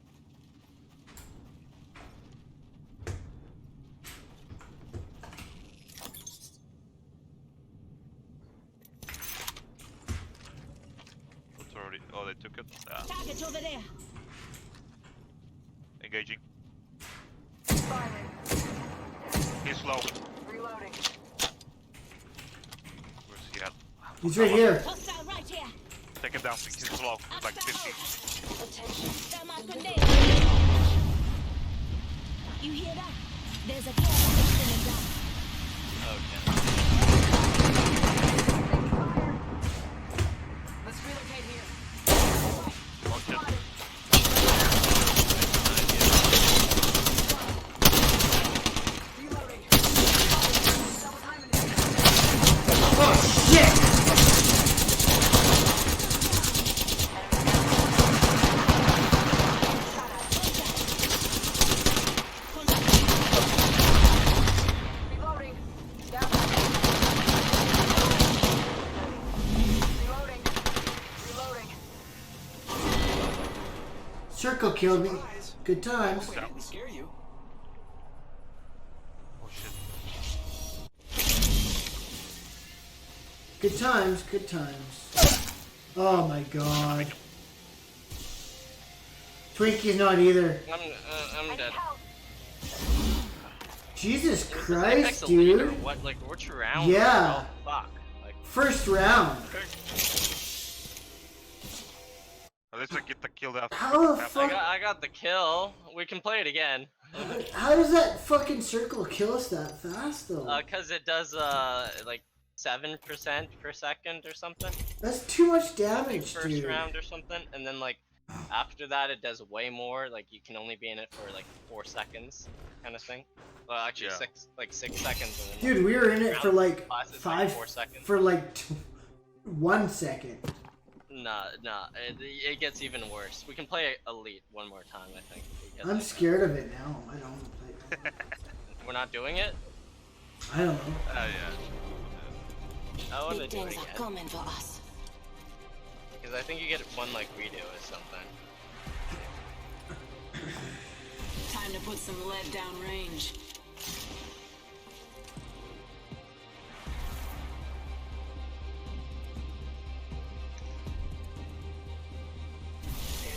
It's already. Oh, they took it. Target over there. Engaging. Firing. He's low. Reloading. Where's he at? He's right here. Hostile right here. Take him down. He's low. He's like 50. Thermite grenade. You hear that? There's a car coming down. Okay. Let's relocate here. Oh shit. Reloading. Double timing it. Oh shit! Reloading. Down. Reloading. Reloading. Circle killed me. Good times. Wait, I didn't scare you. Oh shit. Good times. Good times. Oh my god. Twinkie's not either. I'm dead. Help. Jesus Is this Christ, Apex a lead or dude. what? Like, which round? Yeah. Oh, fuck. Like, First round. At least I get the kill after. How the I fuck? got the kill. We can play it again. How does that fucking circle kill us that fast though? Cause it does, like, 7% per second or something. That's too much damage, First dude. round or something, and then like after that it does way more. Like you can only be in it for like 4 seconds, kind of thing. Well, actually Yeah. 6 seconds. And then Dude, we were in it for like class is 4 seconds. for like 1 second. Nah, it gets even worse. We can play Elite one more time, I think. because I'm scared of it now. I don't want to play it. We're not doing it? I don't know. Yeah. I want to Big do it things are again. coming for us. Because I think you get one like redo or something. Time to put some lead down range.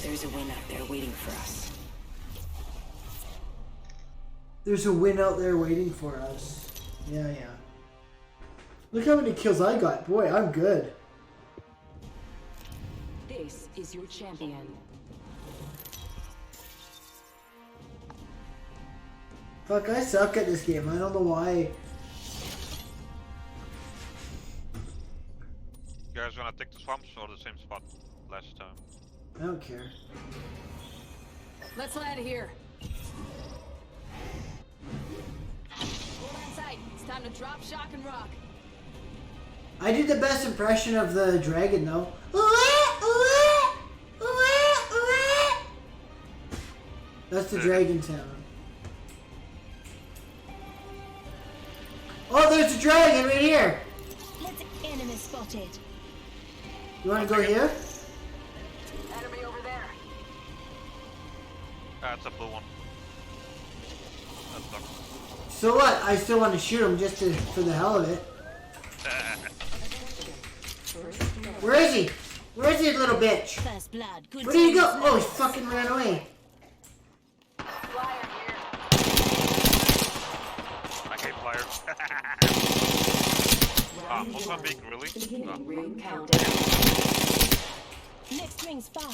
There's a win out there waiting for us. There's a win out there waiting for us. Yeah. Look how many kills I got. Boy, I'm good. This is your champion. Fuck, I suck at this game. I don't know why. You guys gonna take the swamps or the same spot last time? I don't care. Let's land here. Hold on tight. It's time to drop, shock, and rock. I did the best impression of the dragon though. That's the dragon sound. Oh, there's a dragon right here. Let's enemy spotted. You want to go here? Enemy over there. It's a blue one. That sucks. So what? I still want to shoot him just for the hell of it. Where is he? Where is he, little bitch? First blood. Good Where did he go? times Oh, he left. fucking ran away. Flyer here. I hate flyers. Mozambique, really? Ring countdown. Next ring's far.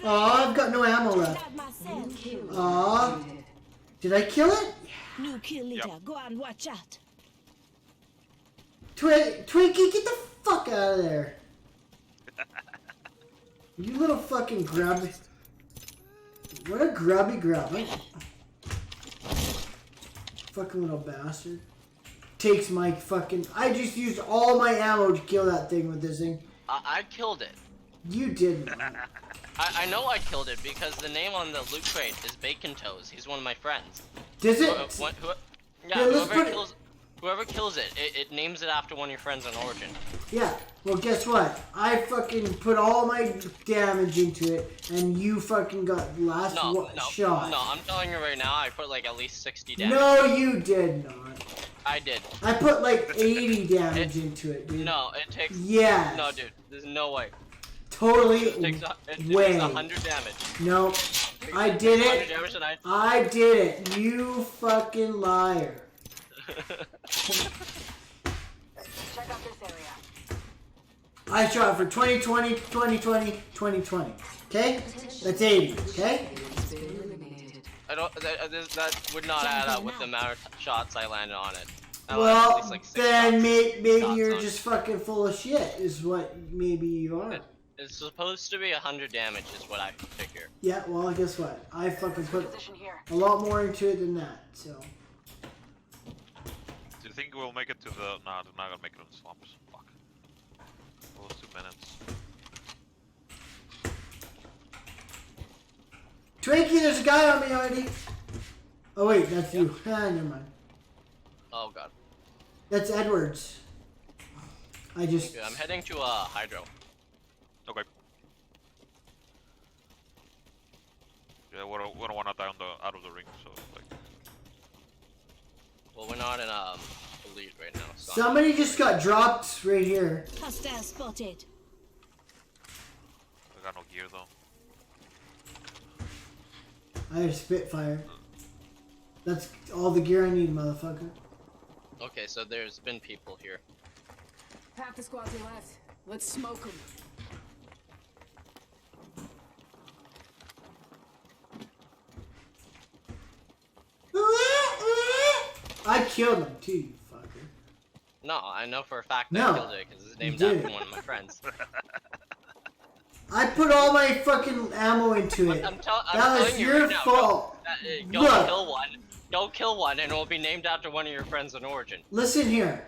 Aw, I've got no ammo left. Not myself. Aw. Did I kill it? New kill leader. Go and watch out. Twinkie, get the fuck out of there. You little fucking grubby. What a grubby grub. Fucking little bastard. Takes my fucking... I just used all my ammo to kill that thing with this thing. I killed it. You didn't. I know I killed it because the name on the loot crate is Bacon Toes. He's one of my friends. Does it? Yeah, let's put it- whoever kills it, it names it after one of your friends on Origin. Yeah. Well, guess what? I fucking put all my damage into it, and you fucking got last shot. No, I'm telling you right now, I put like at least 60 damage. No, you did not. I did. I put like 80 damage into it, dude. No, it takes... Yes. No, dude, there's no way. Totally It takes, it way. takes 100 damage. No, I did 100 it. damage and I did it. You fucking liar. Check out this area. I shot for 2020, 2020, 2020. Okay? That's 80, okay? I don't... That would not add up with the amount of shots I landed on it. I landed at Well, least, like, 6 then shots. maybe shots you're on just fucking full of shit, is what maybe you are. It's supposed to be 100 damage is what I figure. Yeah, well, guess what? I fucking put Position here. a lot more into it than that, so. Do you think we'll make it to the... Nah, they're not gonna make it in the swamps. Fuck. Almost 2 minutes. Twinkie, there's a guy on me already. Oh, wait, that's you. Ah, never mind. Oh god. That's Edwards. I just... Okay, I'm heading to Hydro. Okay. Yeah, we don't wanna die on the out of the ring, so like. Well, we're not in Elite right now. So Somebody just got dropped right here. Hostile spotted. I got no gear though. I have Spitfire. That's all the gear I need, motherfucker. Okay, so there's been people here. Half the squads are left. Let's smoke them. I killed him too, you fucker. No, I know for a fact that No, I killed it because it's named you after didn't. one of my friends. I put all my fucking ammo into it. I'm That was telling you your right now, fault. Go Look. kill one. Go kill one, and it will be named after one of your friends in Origin. Listen here.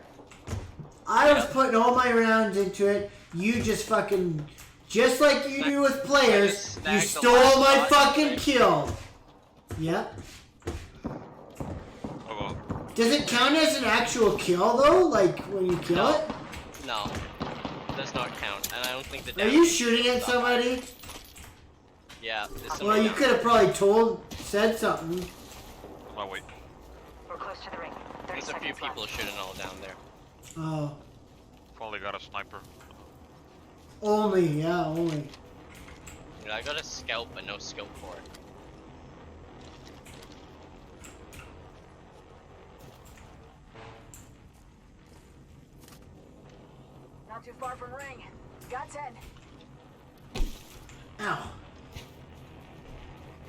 I was putting all my rounds into it. You just fucking, just like you do with players, you stole my fucking kill. Yep. Oh, Does it count as an actual kill though? Like when you kill it? No, does not count, and I don't think the. Are you shooting at somebody? Yeah. there's Well, somebody you down could have probably said something. oh wait. We're close to the ring. 30 There's a few seconds people left. shooting all down there. Oh, Probably got a sniper. only, yeah, only. Dude, I got a scout, but no scope for it. Not too far from ring. Got 10. Ow.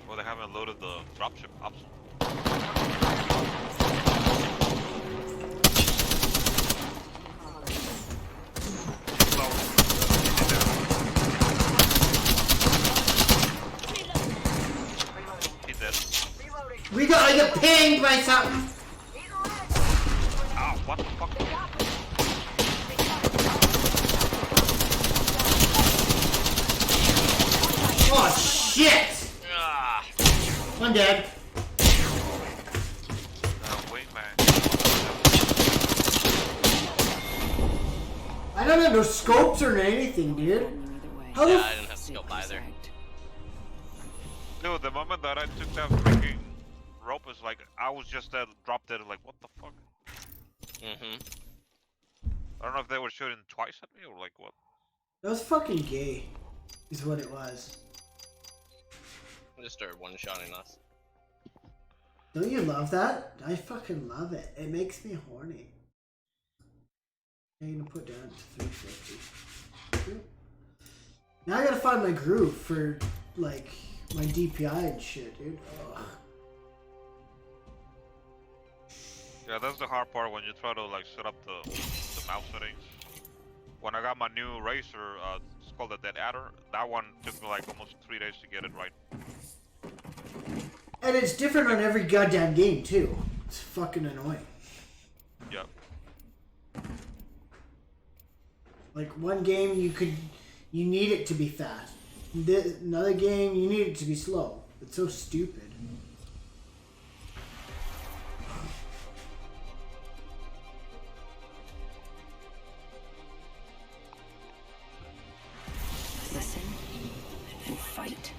Well, they haven't loaded the dropship option. He did. Reloading. I got pinged by something. He's red. Ow, what the fuck? They got me. Oh shit! Ah, I'm dead. Wait, man. I don't have no scopes or anything, dude. Either way. How yeah, the I didn't have scope either. Dude, the moment that I took that freaking rope is like, I was just dead, dropped dead, like, what the fuck? Mm-hmm. I don't know if they were shooting twice at me or like what. That was fucking gay, is what it was. Just started one-shotting us. Don't you love that? I fucking love it. It makes me horny. I'm gonna put down to 350. Now I gotta find my groove for like my DPI and shit, dude. Ugh. Yeah, that's the hard part when you try to like set up the mouse settings. When I got my new Razer, it's called the Dead Adder. That one took me like almost 3 days to get it right. And it's different on every goddamn game too. It's fucking annoying. Yep. Like one game you need it to be fast. Another game you need it to be slow. It's so stupid. Listen and fight.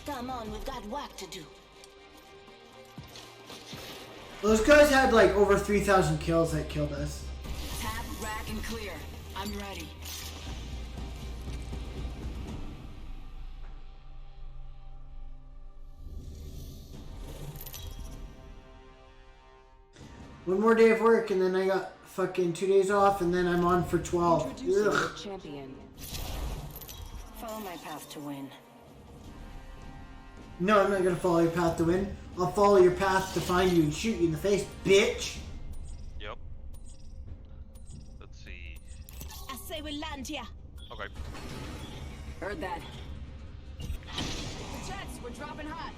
Come on, we've got work to do. Those guys had like over 3,000 kills that killed us. Tap, rack, and clear. I'm ready. One more day of work and then I got fucking 2 days off and then I'm on for 12. Introducing Ugh. the champion. Follow my path to win. No, I'm not gonna follow your path to win. I'll follow your path to find you and shoot you in the face, bitch. Yep. Let's see. I say we land here. Okay. Heard that. Jets, we're dropping hot.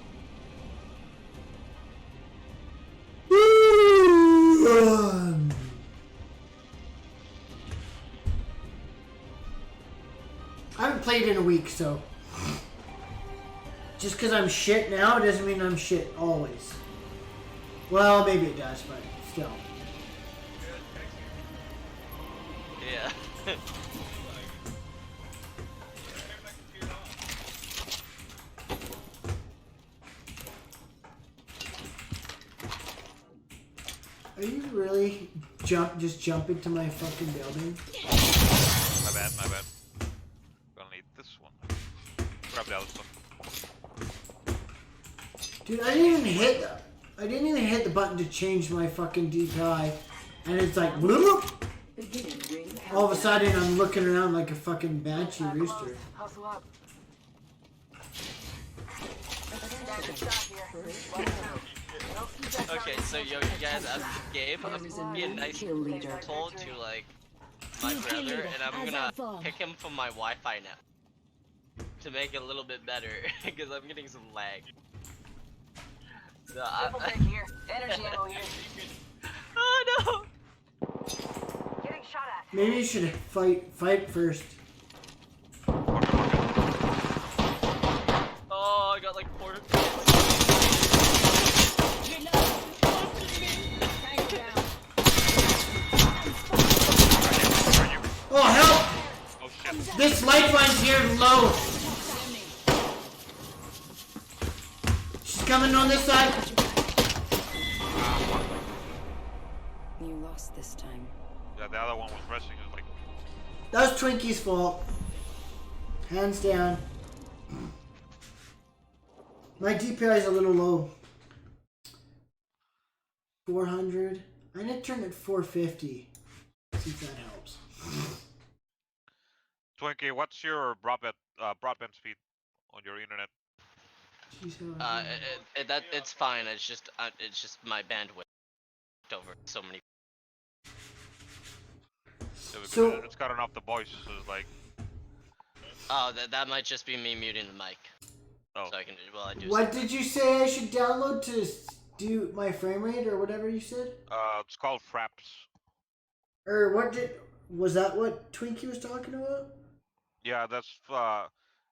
I haven't played in a week, so just because I'm shit now doesn't mean I'm shit always. Well, maybe it does, but still. Yeah. Are you really just jump into my fucking building? My bad, my bad. Gonna need this one. Grab the other stuff. Dude, I didn't even hit the button to change my fucking DPI, and it's like bloop. Beginning ring. All of a sudden I'm looking around like a fucking banshee rooster. Hustle up. Standard shot here. Well, Okay, so yo, you guys, after the game, I'm gonna be a nice told to like my New kill brother, leader, and I'm as gonna informed. pick him from my Wi-Fi now to make it a little bit better because I'm getting some lag. So Triple pick here. Energy ammo here. Oh Getting shot at. Maybe you should fight first. no! Oh, I got like 4. Oh help! Oh shit. This lifeline's here low. She's coming on this side. You lost this time. Yeah, the other one was rushing. It's like, That was Twinkie's fault. Hands down. My DPI is a little low. 400. I need to turn it 450. See if that helps. Twinkie, what's your broadband speed on your internet? Jeez, how It's fine. It's just my bandwidth over so many. So- It's cutting off the voice, so it's like, Oh, that might just be me muting the mic. oh. So I can I do. What did you say I should download to do my frame rate or whatever you said? It's called Fraps. Or was that what Twinkie was talking about? Yeah, that's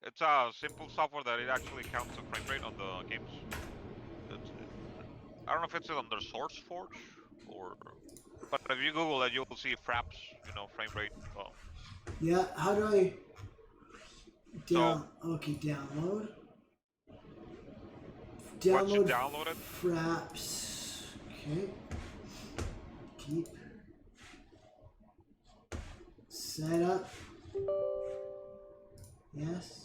it's simple software that it actually counts the frame rate on the games. I don't know if it's under SourceForge or, but if you Google it, you'll see Fraps. You know, frame rate. Well, Yeah, how do I okay, download. once you download it, Fraps. Okay. Keep. Set up. Yes.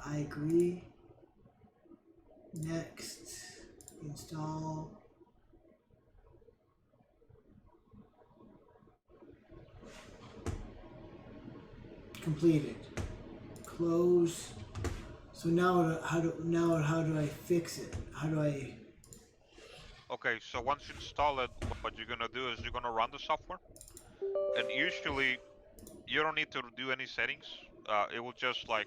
I agree. Next. Install. Completed. Close. So now how do I fix it? How do I? okay. So once you install it, what you're gonna do is you're gonna run the software, and usually you don't need to do any settings. It will just like,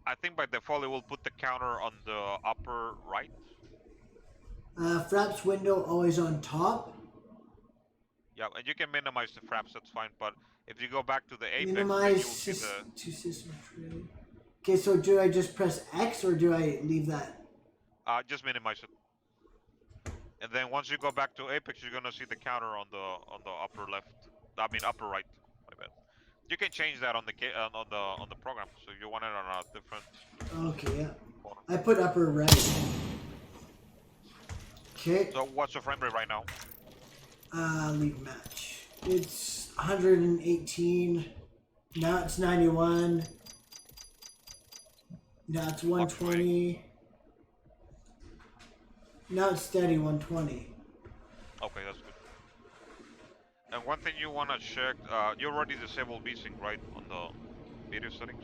I think by default it will put the counter on the upper right. Fraps window always on top. Yeah, and you can minimize the fraps. That's fine. But if you go back to the apex, then you'll Minimize see the. to system tray. Okay, so do I just press X or do I leave that? Just minimize it. And then once you go back to Apex, you're gonna see the counter on the upper left. I mean upper right. My bad. You can change that on the program. So you want it on a different. Okay, yeah. corner. I put upper right. Okay. So what's your frame rate right now? League match. It's 118. Now it's 91. Now it's 120. Now it's steady 120. Okay, that's good. And one thing you wanna check, you already disabled VSync, right, on the video settings?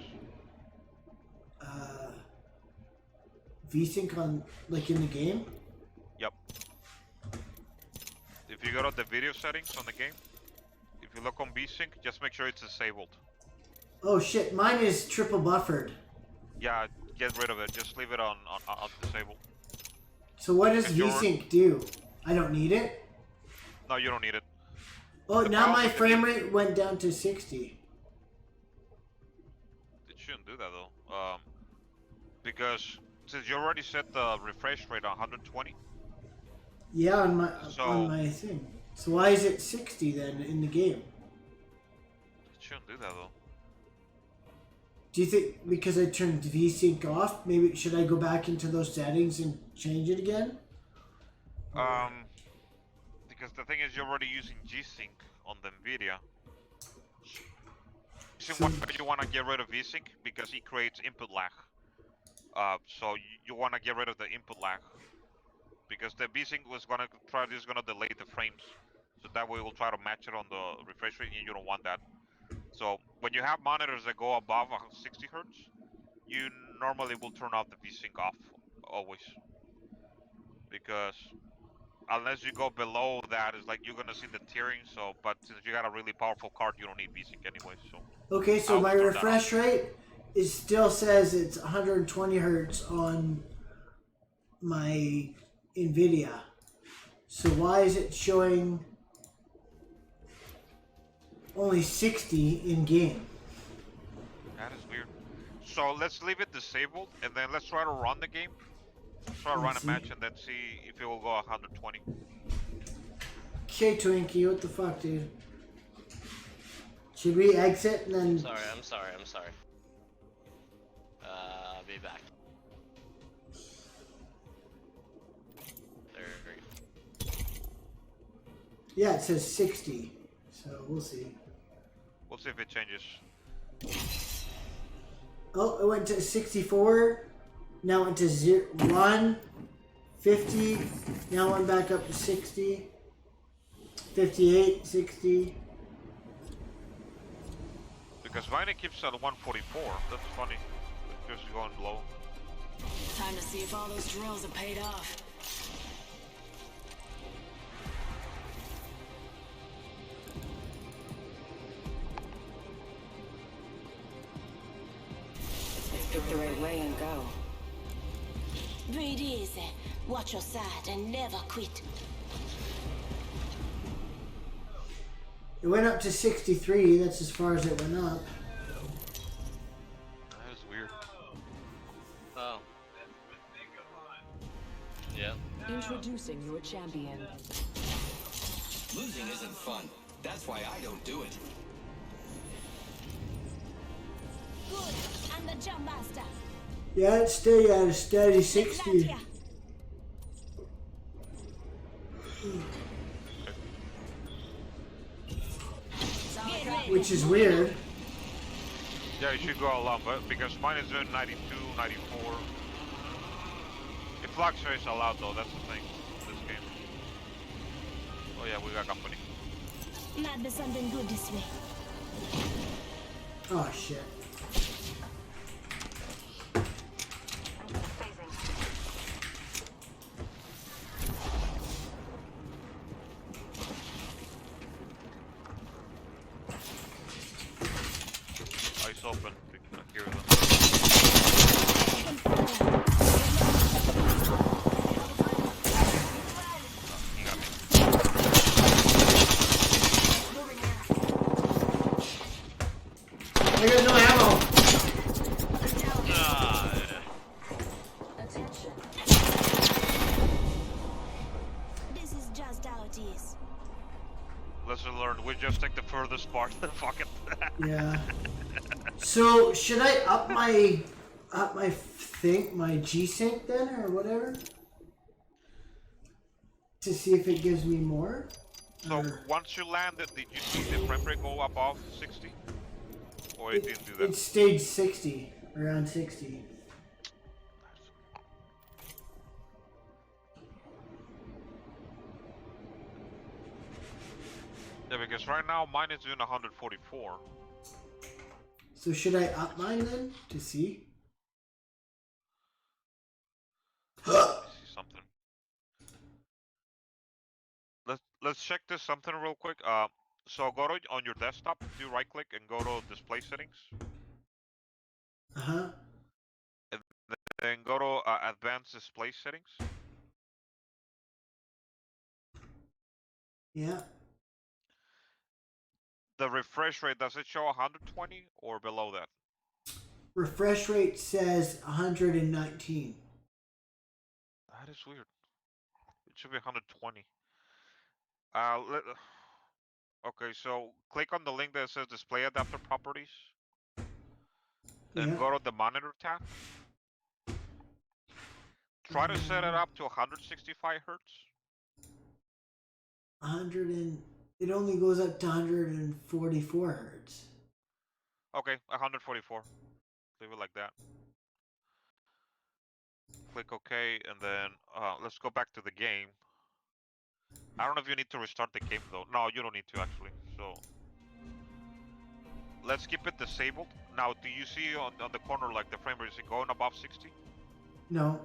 VSync on, like in the game? Yep. If you go to the video settings on the game, if you look on VSync, just make sure it's disabled. Oh shit, mine is triple buffered. Yeah, get rid of it. Just leave it on disabled. So what does If you're- VSync do? I don't need it? No, you don't need it. Oh, The now my problem frame is- rate went down to 60. It shouldn't do that though. Because since you already set the refresh rate on 120, Yeah, on So- my thing. So why is it 60 then in the game? it shouldn't do that though. Do you think because I turned VSync off, maybe should I go back into those settings and change it again? Because the thing is, you're already using G-Sync on the NVIDIA. So So- why you want to get rid of V-Sync? Because it creates input lag. So you want to get rid of the input lag. Because the V-Sync was gonna delay the frames. So that way we'll try to match it on the refresh rate, and you don't want that. So when you have monitors that go above 60 Hz, you normally will turn off the VSync off always, because unless you go below that, it's like you're gonna see the tearing. So, but since you got a really powerful card, you don't need VSync anyway. So. Okay, I so my always turn that refresh off. rate it still says it's 120 hertz on my NVIDIA. So why is it showing only 60 in game? That is weird. So let's leave it disabled, and then let's try to run the game. Try to run Let's a see. match, and then see if it will go 120. Okay, Twinkie, what the fuck, dude? Should we exit and then? I'm sorry. Be back. There. Yeah, it says 60. So we'll see. We'll see if it changes. Oh, it went to 64. Now it went to 0, 1, 50. Now I'm back up to 60. 58, 60. Because mine it keeps at 144. That's funny. It's just going low. Time to see if all those drills have paid off. Pick the right way and go. Breathe easy. Watch your side and never quit. It went up to 63. That's as far as it went up. That is weird. Oh. Yeah. Introducing your champion. Losing isn't fun. That's why I don't do it. Good. I'm the jump master. Yeah, it stayed at a steady Let's 60. land here. Get ready. Which is weird. Yeah, you should go along, but because mine is doing 92, 94. It fluctuates a lot though, that's the thing. This game. Oh yeah, we got company. Might be something good this way. Oh shit. Phasing. Eyes open. I hear them. He got me. I got no ammo. Attention. This is just how it is. Lesson learned. We just take the furthest part. Fuck it. Yeah. So should I up my my G-Sync then or whatever? To see if it gives me more? So Or- once you landed, did you see the frame rate go above 60? Or it didn't do that? It stayed 60, around 60. Yeah, because right now mine is doing 144. So should I up mine then to see? Let me see something. Let's check this something real quick. So go to on your desktop, do right click and go to display settings. Uh-huh. Then go to advanced display settings. Yeah. The refresh rate, does it show 120 or below that? Refresh rate says 119. That is weird. It should be 120. Okay, so click on the link that says display adapter properties. Then Yeah. go to the monitor tab. Try to set it up to 165 hertz. 100 and it only goes up to 144 hertz. Okay, 144. Leave it like that. Click OK, and then let's go back to the game. I don't know if you need to restart the game though. No, you don't need to actually. So let's keep it disabled. Now, do you see on the corner like the frame rate is it going above 60? No.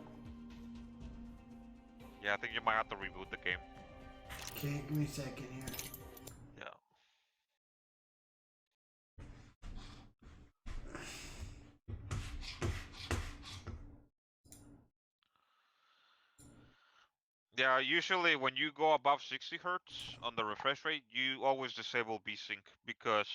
Yeah, I think you might have to reboot the game. Okay, give me a second here. Yeah. Yeah, usually when you go above 60 hertz on the refresh rate, you always disable VSync because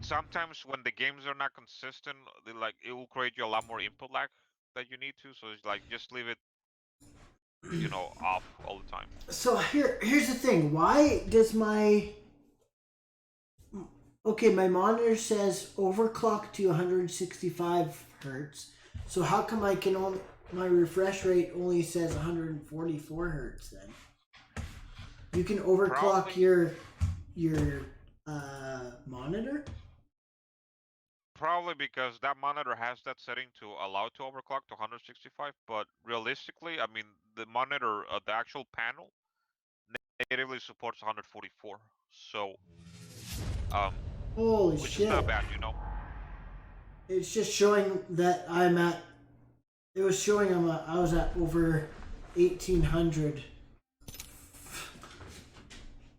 sometimes when the games are not consistent, like it will create you a lot more input lag that you need to. So it's like just leave it, off all the time. So here's the thing. Why does my my monitor says overclock to 165 hertz. So how come I can only my refresh rate only says 144 hertz then? You can overclock Probably. your monitor? Probably because that monitor has that setting to allow it to overclock to 165, but realistically, I mean, the monitor, the actual panel, natively supports 144. So, Holy which shit. is not bad, It's just showing that I'm at. It was showing I was at over 1800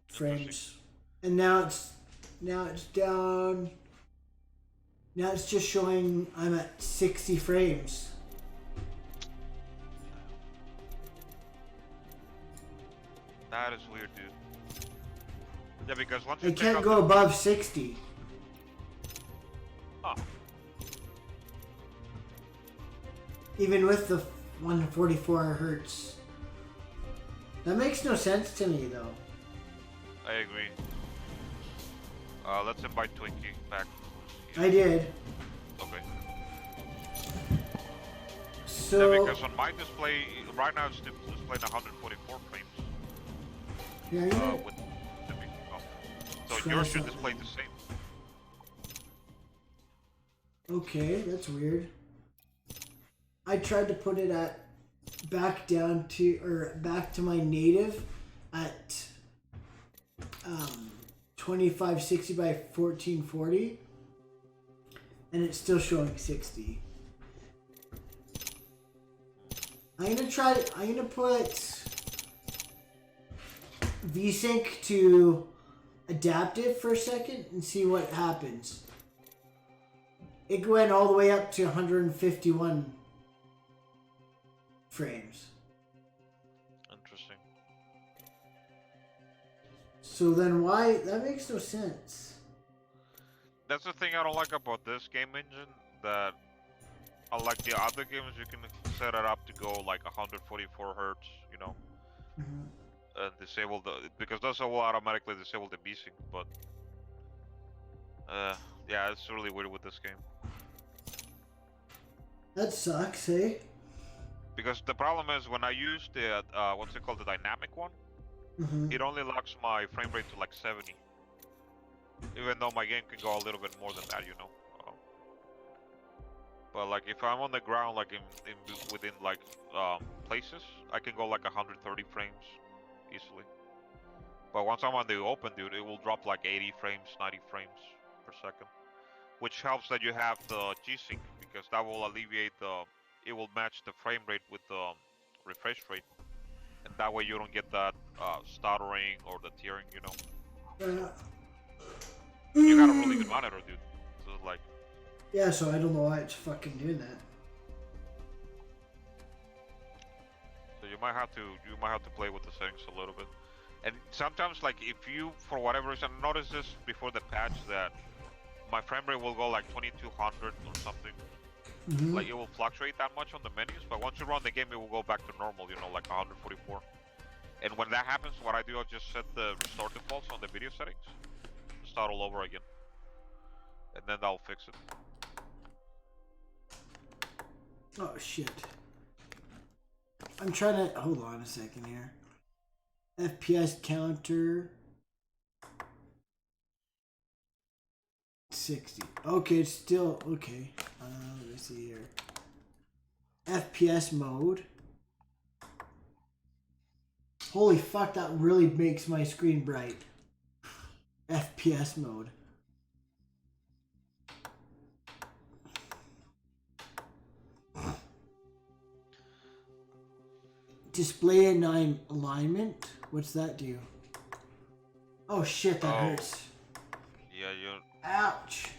frames, and now it's down. Now it's just showing I'm at 60 frames. That is weird, dude. Yeah, because once you I take can't out go the... above 60. Huh. Even with the 144 hertz. That makes no sense to me though. I agree. Let's invite Twinkie back. I did. Okay. So Yeah, because on my display, right now it's displaying 144 frames. yeah, With the big, so yours should display the same. Okay, that's weird. I tried to put it at back to my native at 2560 by 1440, and it's still showing 60. I'm gonna put VSync to adaptive for a second and see what happens. It went all the way up to 151 frames. Interesting. So then why? That makes no sense. That's the thing I don't like about this game engine, that unlike the other games, you can set it up to go like 144 hertz, and disable because those will automatically disable the VSync, but yeah, it's really weird with this game. That sucks, eh? Because the problem is when I use the what's it called, the dynamic one, it only locks my frame rate to like 70. Even though my game can go a little bit more than that, But like if I'm on the ground, like within like places, I can go like 130 frames easily. But once I'm on the open, dude, it will drop like 80 frames, 90 frames per second, which helps that you have the G-Sync, because that will alleviate it will match the frame rate with the refresh rate, and that way you don't get that stuttering or the tearing, You got a really good monitor, dude. So like. Yeah, so I don't know why it's fucking doing that. So you might have to play with the settings a little bit. And sometimes, like, if you, for whatever reason, notice this before the patch, that my frame rate will go like 2200 or something. Like, it will fluctuate that much on the menus, but once you run the game, it will go back to normal, like 144. And when that happens, what I do, I'll just set the restore defaults on the video settings, start all over again, and then that'll fix it. Oh shit. I'm trying to hold on a second here. FPS counter 60. Okay, it's still okay. Let me see here. FPS mode. Holy fuck, that really makes my screen bright. FPS mode. display in alignment. What's that do? Oh shit, that hurts. Yeah, you're. Ouch.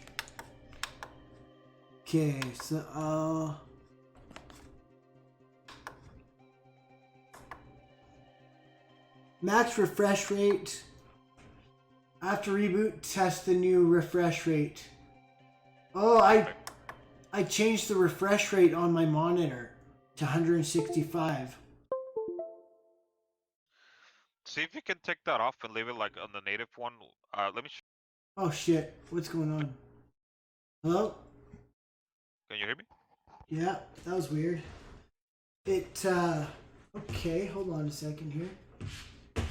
Okay, so max refresh rate. After reboot, test the new refresh rate. Oh, I changed the refresh rate on my monitor to 165. See if you can take that off and leave it like on the native one. Let me. Oh shit, what's going on? Hello? Can you hear me? Yeah, that was weird. Okay, hold on a second here.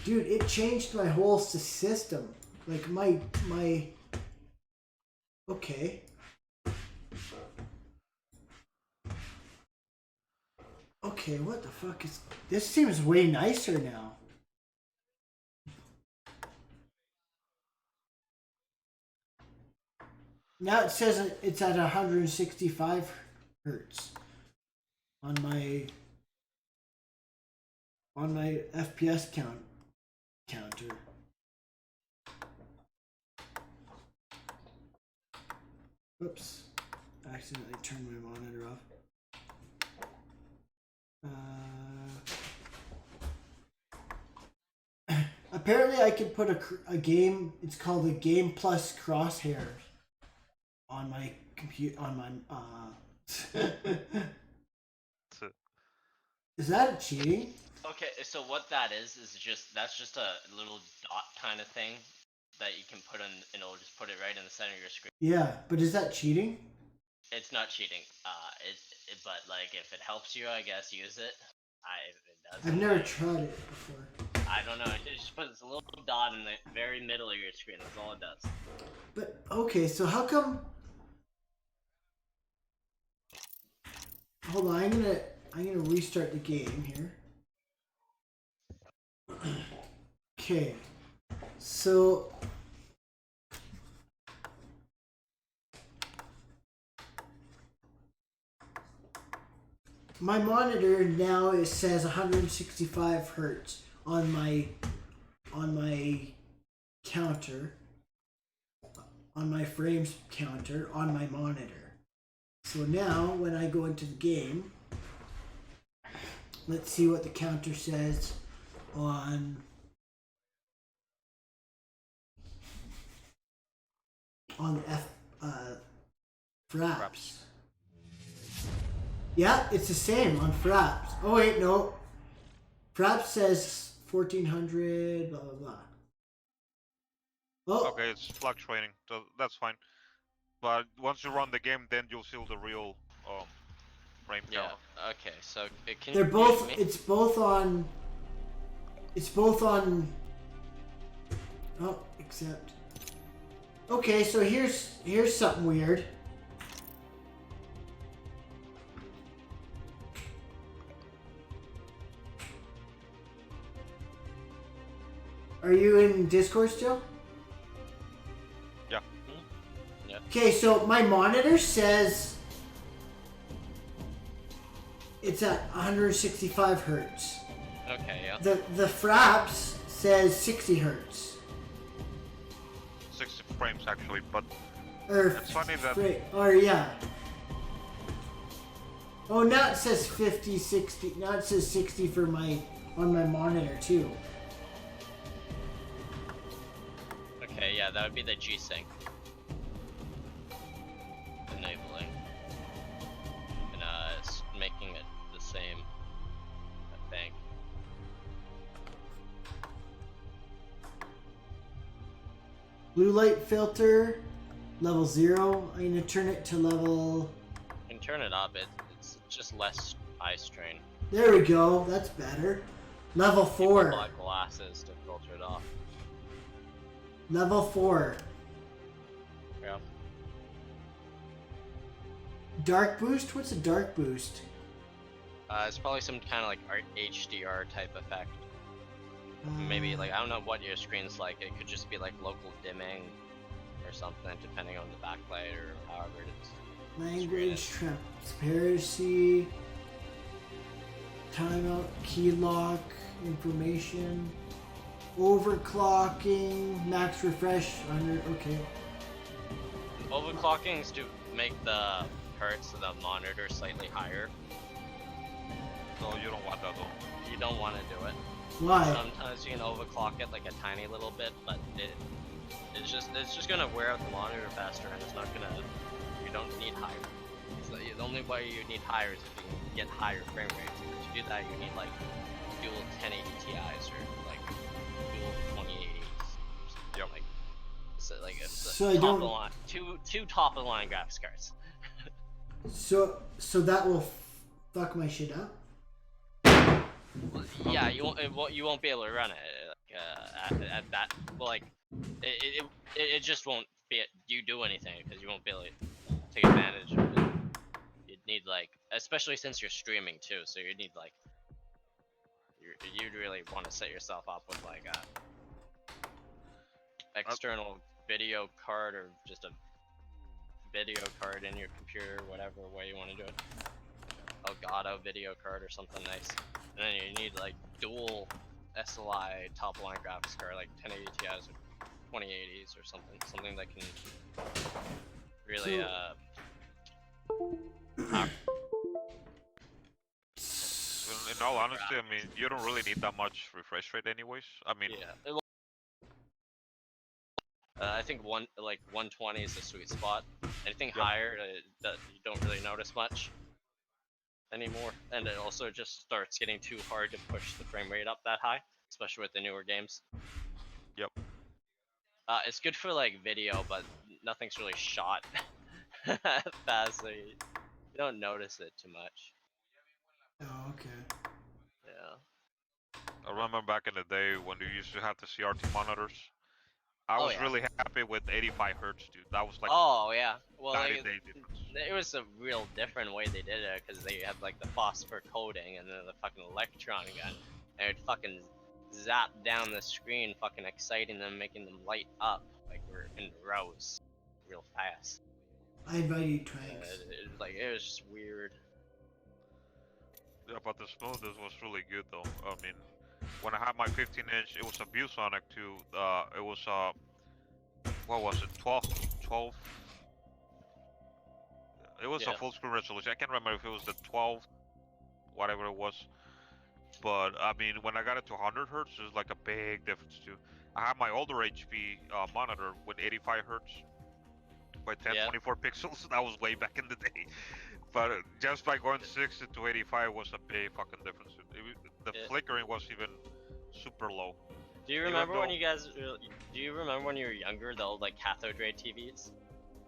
Dude, it changed my whole system. Like my okay. Okay, what the fuck is this? Seems way nicer now. Now it says it's at 165 hertz on my FPS counter. Oops, I accidentally turned my monitor off. Apparently I could put a game, it's called a Game Plus Crosshairs on my computer, on my, Is that cheating? Okay, so what that is that's just a little dot kind of thing that you can put in, and it'll just put it right in the center of your screen. Yeah, but is that cheating? It's not cheating. But like if it helps you, I guess use it. It does. I've never tried it before. I don't know. It just puts a little dot in the very middle of your screen. That's all it does. But okay, so how come? Hold on, I'm gonna restart the game here. Okay, so my monitor now it says 165 hertz on my counter, on my frames counter on my monitor. So now when I go into the game, let's see what the counter says on Fraps. Yeah, it's the same on Fraps. Oh wait, no. Fraps says 1400, blah blah blah. Oh. Okay, it's fluctuating, so that's fine. But once you run the game, then you'll see the real frame count. Yeah. Okay. So can They're you both. me? It's both on. It's both on. Oh, except. Okay, so here's something weird. Are you in Discord still? Yeah. Yeah. Okay, so my monitor says it's at 165 hertz. Okay. Yeah. The Fraps says 60 hertz. 60 frames actually, but Or it's funny that or yeah. Oh, now it says 50, 60. Now it says 60 for on my monitor too. Okay. Yeah, that would be the G-Sync enabling, and it's making it the same, I think. Blue light filter, level 0. I'm gonna turn it to level. You can turn it up. It's just less eye strain. There we go. That's better. Level 4. People bought glasses to filter it off. Level 4. Yeah. Dark boost? What's a dark boost? It's probably some kind of like HDR type effect. Maybe like I don't know what your screen's like. It could just be like local dimming or something, depending on the backlight or however it is. Language transparency. timeout, key lock, information, overclocking, max refresh, under, okay. Overclocking is to make the hertz of the monitor slightly higher. No, you don't want that though. You don't want to do it. Why? Sometimes you can overclock it like a tiny little bit, but it's just gonna wear out the monitor faster, and it's not gonna. You don't need higher. So the only way you need higher is if you can get higher frame rates. To do that, you need like dual 1080 Ti's or like dual 2080s. Yep. Like so, like it's So I top don't- of the line, two top of the line graphics cards. So that will fuck my shit up? Well, yeah, you won't be able to run it at that. Well, like it just won't be you do anything because you won't be able to take advantage of it. You'd need like, especially since you're streaming too, so you need like you'd really want to set yourself up with like a external video card or just a video card in your computer, whatever way you want to do it. Elgato video card or something nice. And then you need like dual SLI top line graphics card, like 1080 Ti's or 2080s or something that can really In all honesty, I mean, you don't really need that much refresh rate anyways. I mean, yeah. I think 120 is the sweet spot. Anything higher that you don't really notice much anymore, and it also just starts getting too hard to push the frame rate up that high, especially with the newer games. Yep. It's good for like video, but nothing's really shot fast, so you don't notice it too much. Oh, okay. Yeah. I remember back in the day when you used to have the CRT monitors. I was really happy with 85 hertz, dude. That was like oh yeah, well 90 like, day difference. it was a real different way they did it because they had like the phosphor coating and then the fucking electron gun, and it fucking zap down the screen, fucking exciting them, making them light up like we're in rows, real fast. I invite you, Tranks. It was just weird. Yeah, but the smoothness was really good though. I mean, when I had my 15-inch, it was a ViewSonic too. It was what was it? 12. It was a full screen resolution. I can't remember if it was the 12, whatever it was. But I mean, when I got it to 100 hertz, there's like a big difference too. I had my older HP monitor with 85 hertz by 1024 pixels. That was way back in the day. But just by going 60 to 85 was a big fucking difference. The flickering was even super low. Do you remember when you guys? Do you remember when you were younger, the old like cathode ray TVs?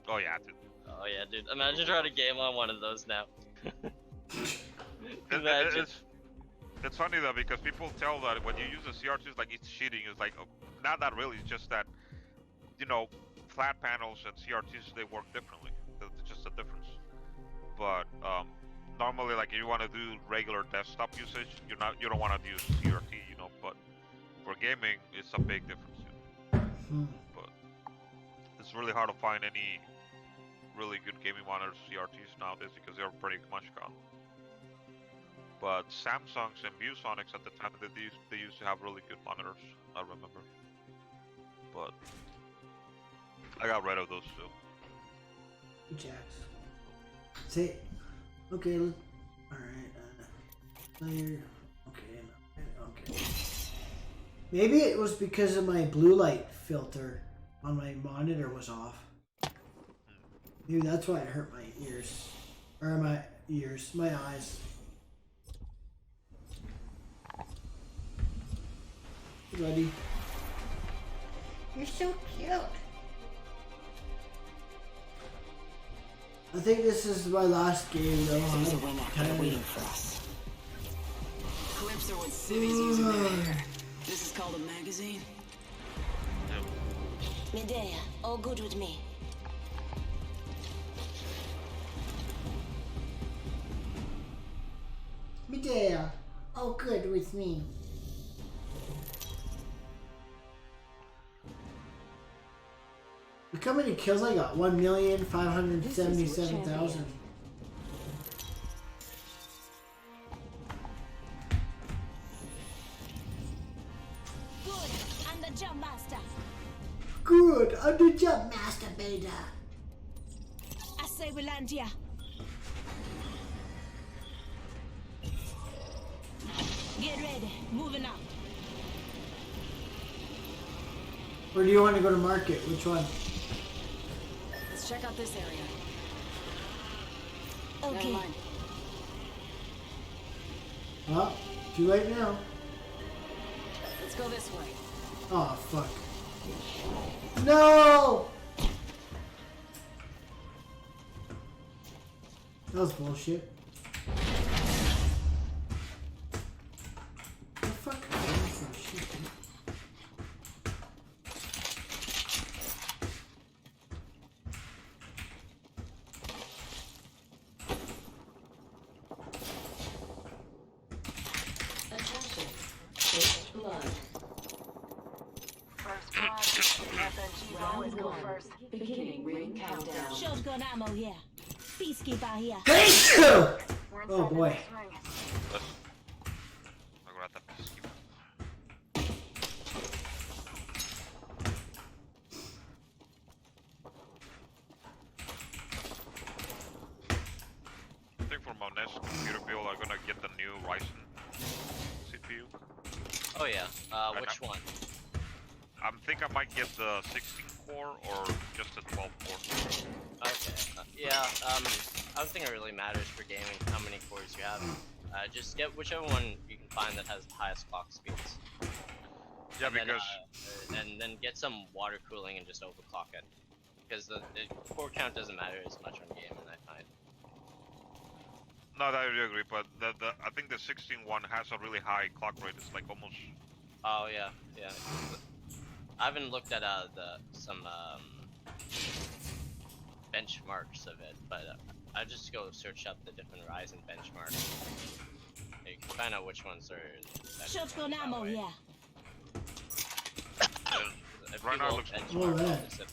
Oh yeah, dude. Oh yeah, dude. Imagine trying to game on one of those now. It's funny though because people tell that when you use the CRTs, like it's cheating. It's like not that really. It's just that flat panels and CRTs they work differently. It's just a difference. But normally, like if you want to do regular desktop usage, you don't want to use CRT, But for gaming, it's a big difference. But it's really hard to find any really good gaming monitors CRTs nowadays because they're pretty much gone. But Samsungs and ViewSonics at the time they used to have really good monitors. I remember. But I got rid of those too. Jax. Say, okay, alright, player, okay. Maybe it was because of my blue light filter on my monitor was off. Maybe that's why it hurt my ears. Or my eyes. Buddy. You're so cute. I think this is my last game though. There's a win actor waiting for us. Clips are what cities use in their hair. This is called a magazine. Medea, all good with me. Medea, all good with me. Look how many kills I got. 1,577,000. up, Master Beta? I say we land here. Get ready. Moving out. Or do you want to go to market? Which one? Let's check out this area. Okay. Never mind. Oh, too late now. Let's go this way. Oh, fuck. No! That was bullshit. The fuck? Oh, shit. Attention. First blood. First blood. FNG always Round go 1. first. Beginning ring countdown. Shotgun ammo here. Peacekeeper here. Thank you! We're inside Oh, the boy. next ring. I'll grab that piece. I think for my next computer build, I'm gonna get the new Ryzen CPU. Oh yeah. Which know. one? I think I might get the 16 core or just the 12 core. Okay. Yeah. I don't think it really matters for gaming how many cores you have. Just get whichever one you can find that has the highest clock speeds. Yeah, And then, because and then get some water cooling and just overclock it. Because the core count doesn't matter as much on gaming, I find. no, I really agree. But I think the 16 one has a really high clock rate. It's like almost. Oh yeah, yeah. I haven't looked at some benchmarks of it, but I just go search up the different Ryzen benchmarks. You can find out which ones are. better Shotgun that ammo way. here. If Right now it people looks- benchmark Oh, all that. the systems,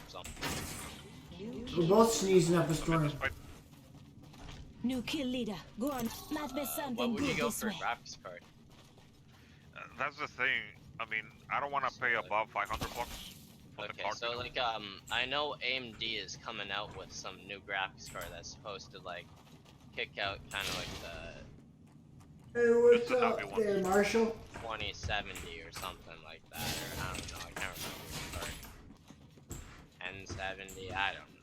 something. We're both sneezing up a I mean, storm. despite New kill leader. Go on. Might be What something would you good go this for a way. graphics card? that's the thing. I mean, I don't want to pay above 500 bucks for the Okay, card. so like I know AMD is coming out with some new graphics card that's supposed to like kick out kind of like the Hey, what's It's a up happy one. there, Marshall? 2070 or something like that, or I don't know, I can't remember which card. N70, I don't know.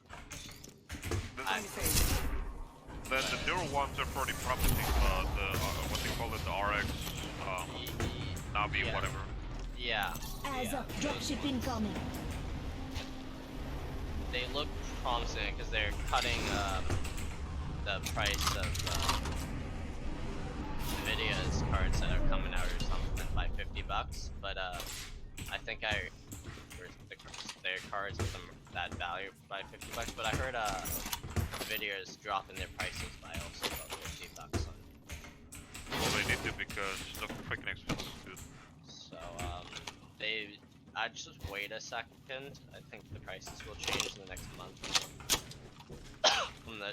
The newer ones are pretty promising. What they call it, the RX, Navi, Yeah. whatever. Yeah. Eyes yeah. up. Dropship incoming. They look promising because they're cutting the price of Nvidia's cards that are coming out or something by $50. But I think their cards with them that value by $50. But I heard Nvidia is dropping their prices by also about $50 on. Well, they need to because the freaking expensive, dude. So I'd just wait a second. I think the prices will change in the next month.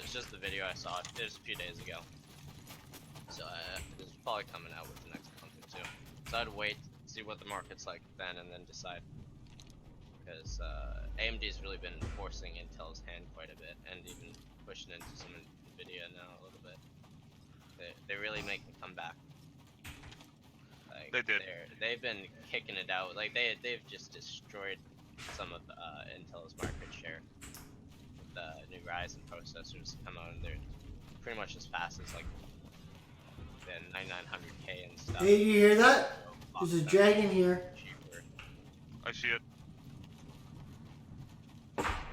It's just the video I saw. It was a few days ago. So it's probably coming out within the next month or two. So I'd wait, see what the market's like then, and then decide. Because AMD's really been forcing Intel's hand quite a bit, and even pushing into some Nvidia now a little bit. They really make a comeback. Like, They did. They've been kicking it out. Like they've just destroyed some of Intel's market share. The new Ryzen processors come out and they're pretty much as fast as like the 9900K and stuff. Hey, you hear that? There's a dragon here. Cheaper. I see it.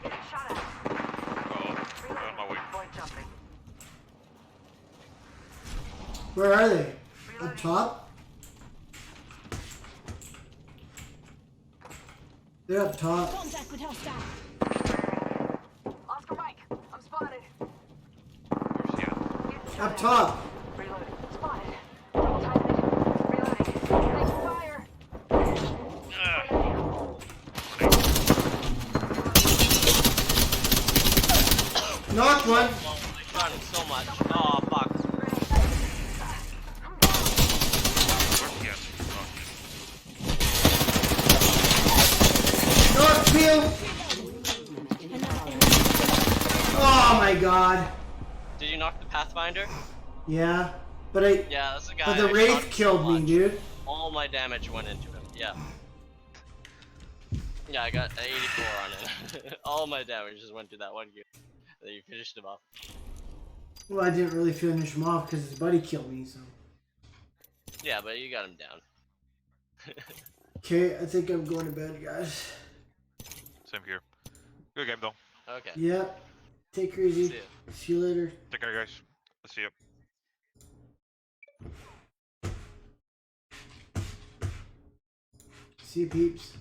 Getting shot at. Oh, on my way. Avoid jumping. Where are they? Up Reloading. top? They're up top. Contact with hostile. Oscar Mike, I'm spotted. Where's he at? Getting shot Up at. top. Reloading. Spotted. Double time it. Reloading. Taking fire. Knocked one. I shot him so much. Oh fuck. Where's he at? Oh, Knocked two. my god. Did you knock the Pathfinder? Yeah, but I. Yeah, that's the guy. But the I Wraith shot so killed me, much. dude. All my damage went into him. Yeah. Yeah, I got 84 on it. All my damage just went to that one guy. Then you finished him off. Well, I didn't really finish him off because his buddy killed me, so. Yeah, but you got him down. Okay, I think I'm going to bed, guys. Same here. Good game though. Okay. Yep. Take her easy. See ya. See you later. Take care, guys. Let's see you. See you, peeps.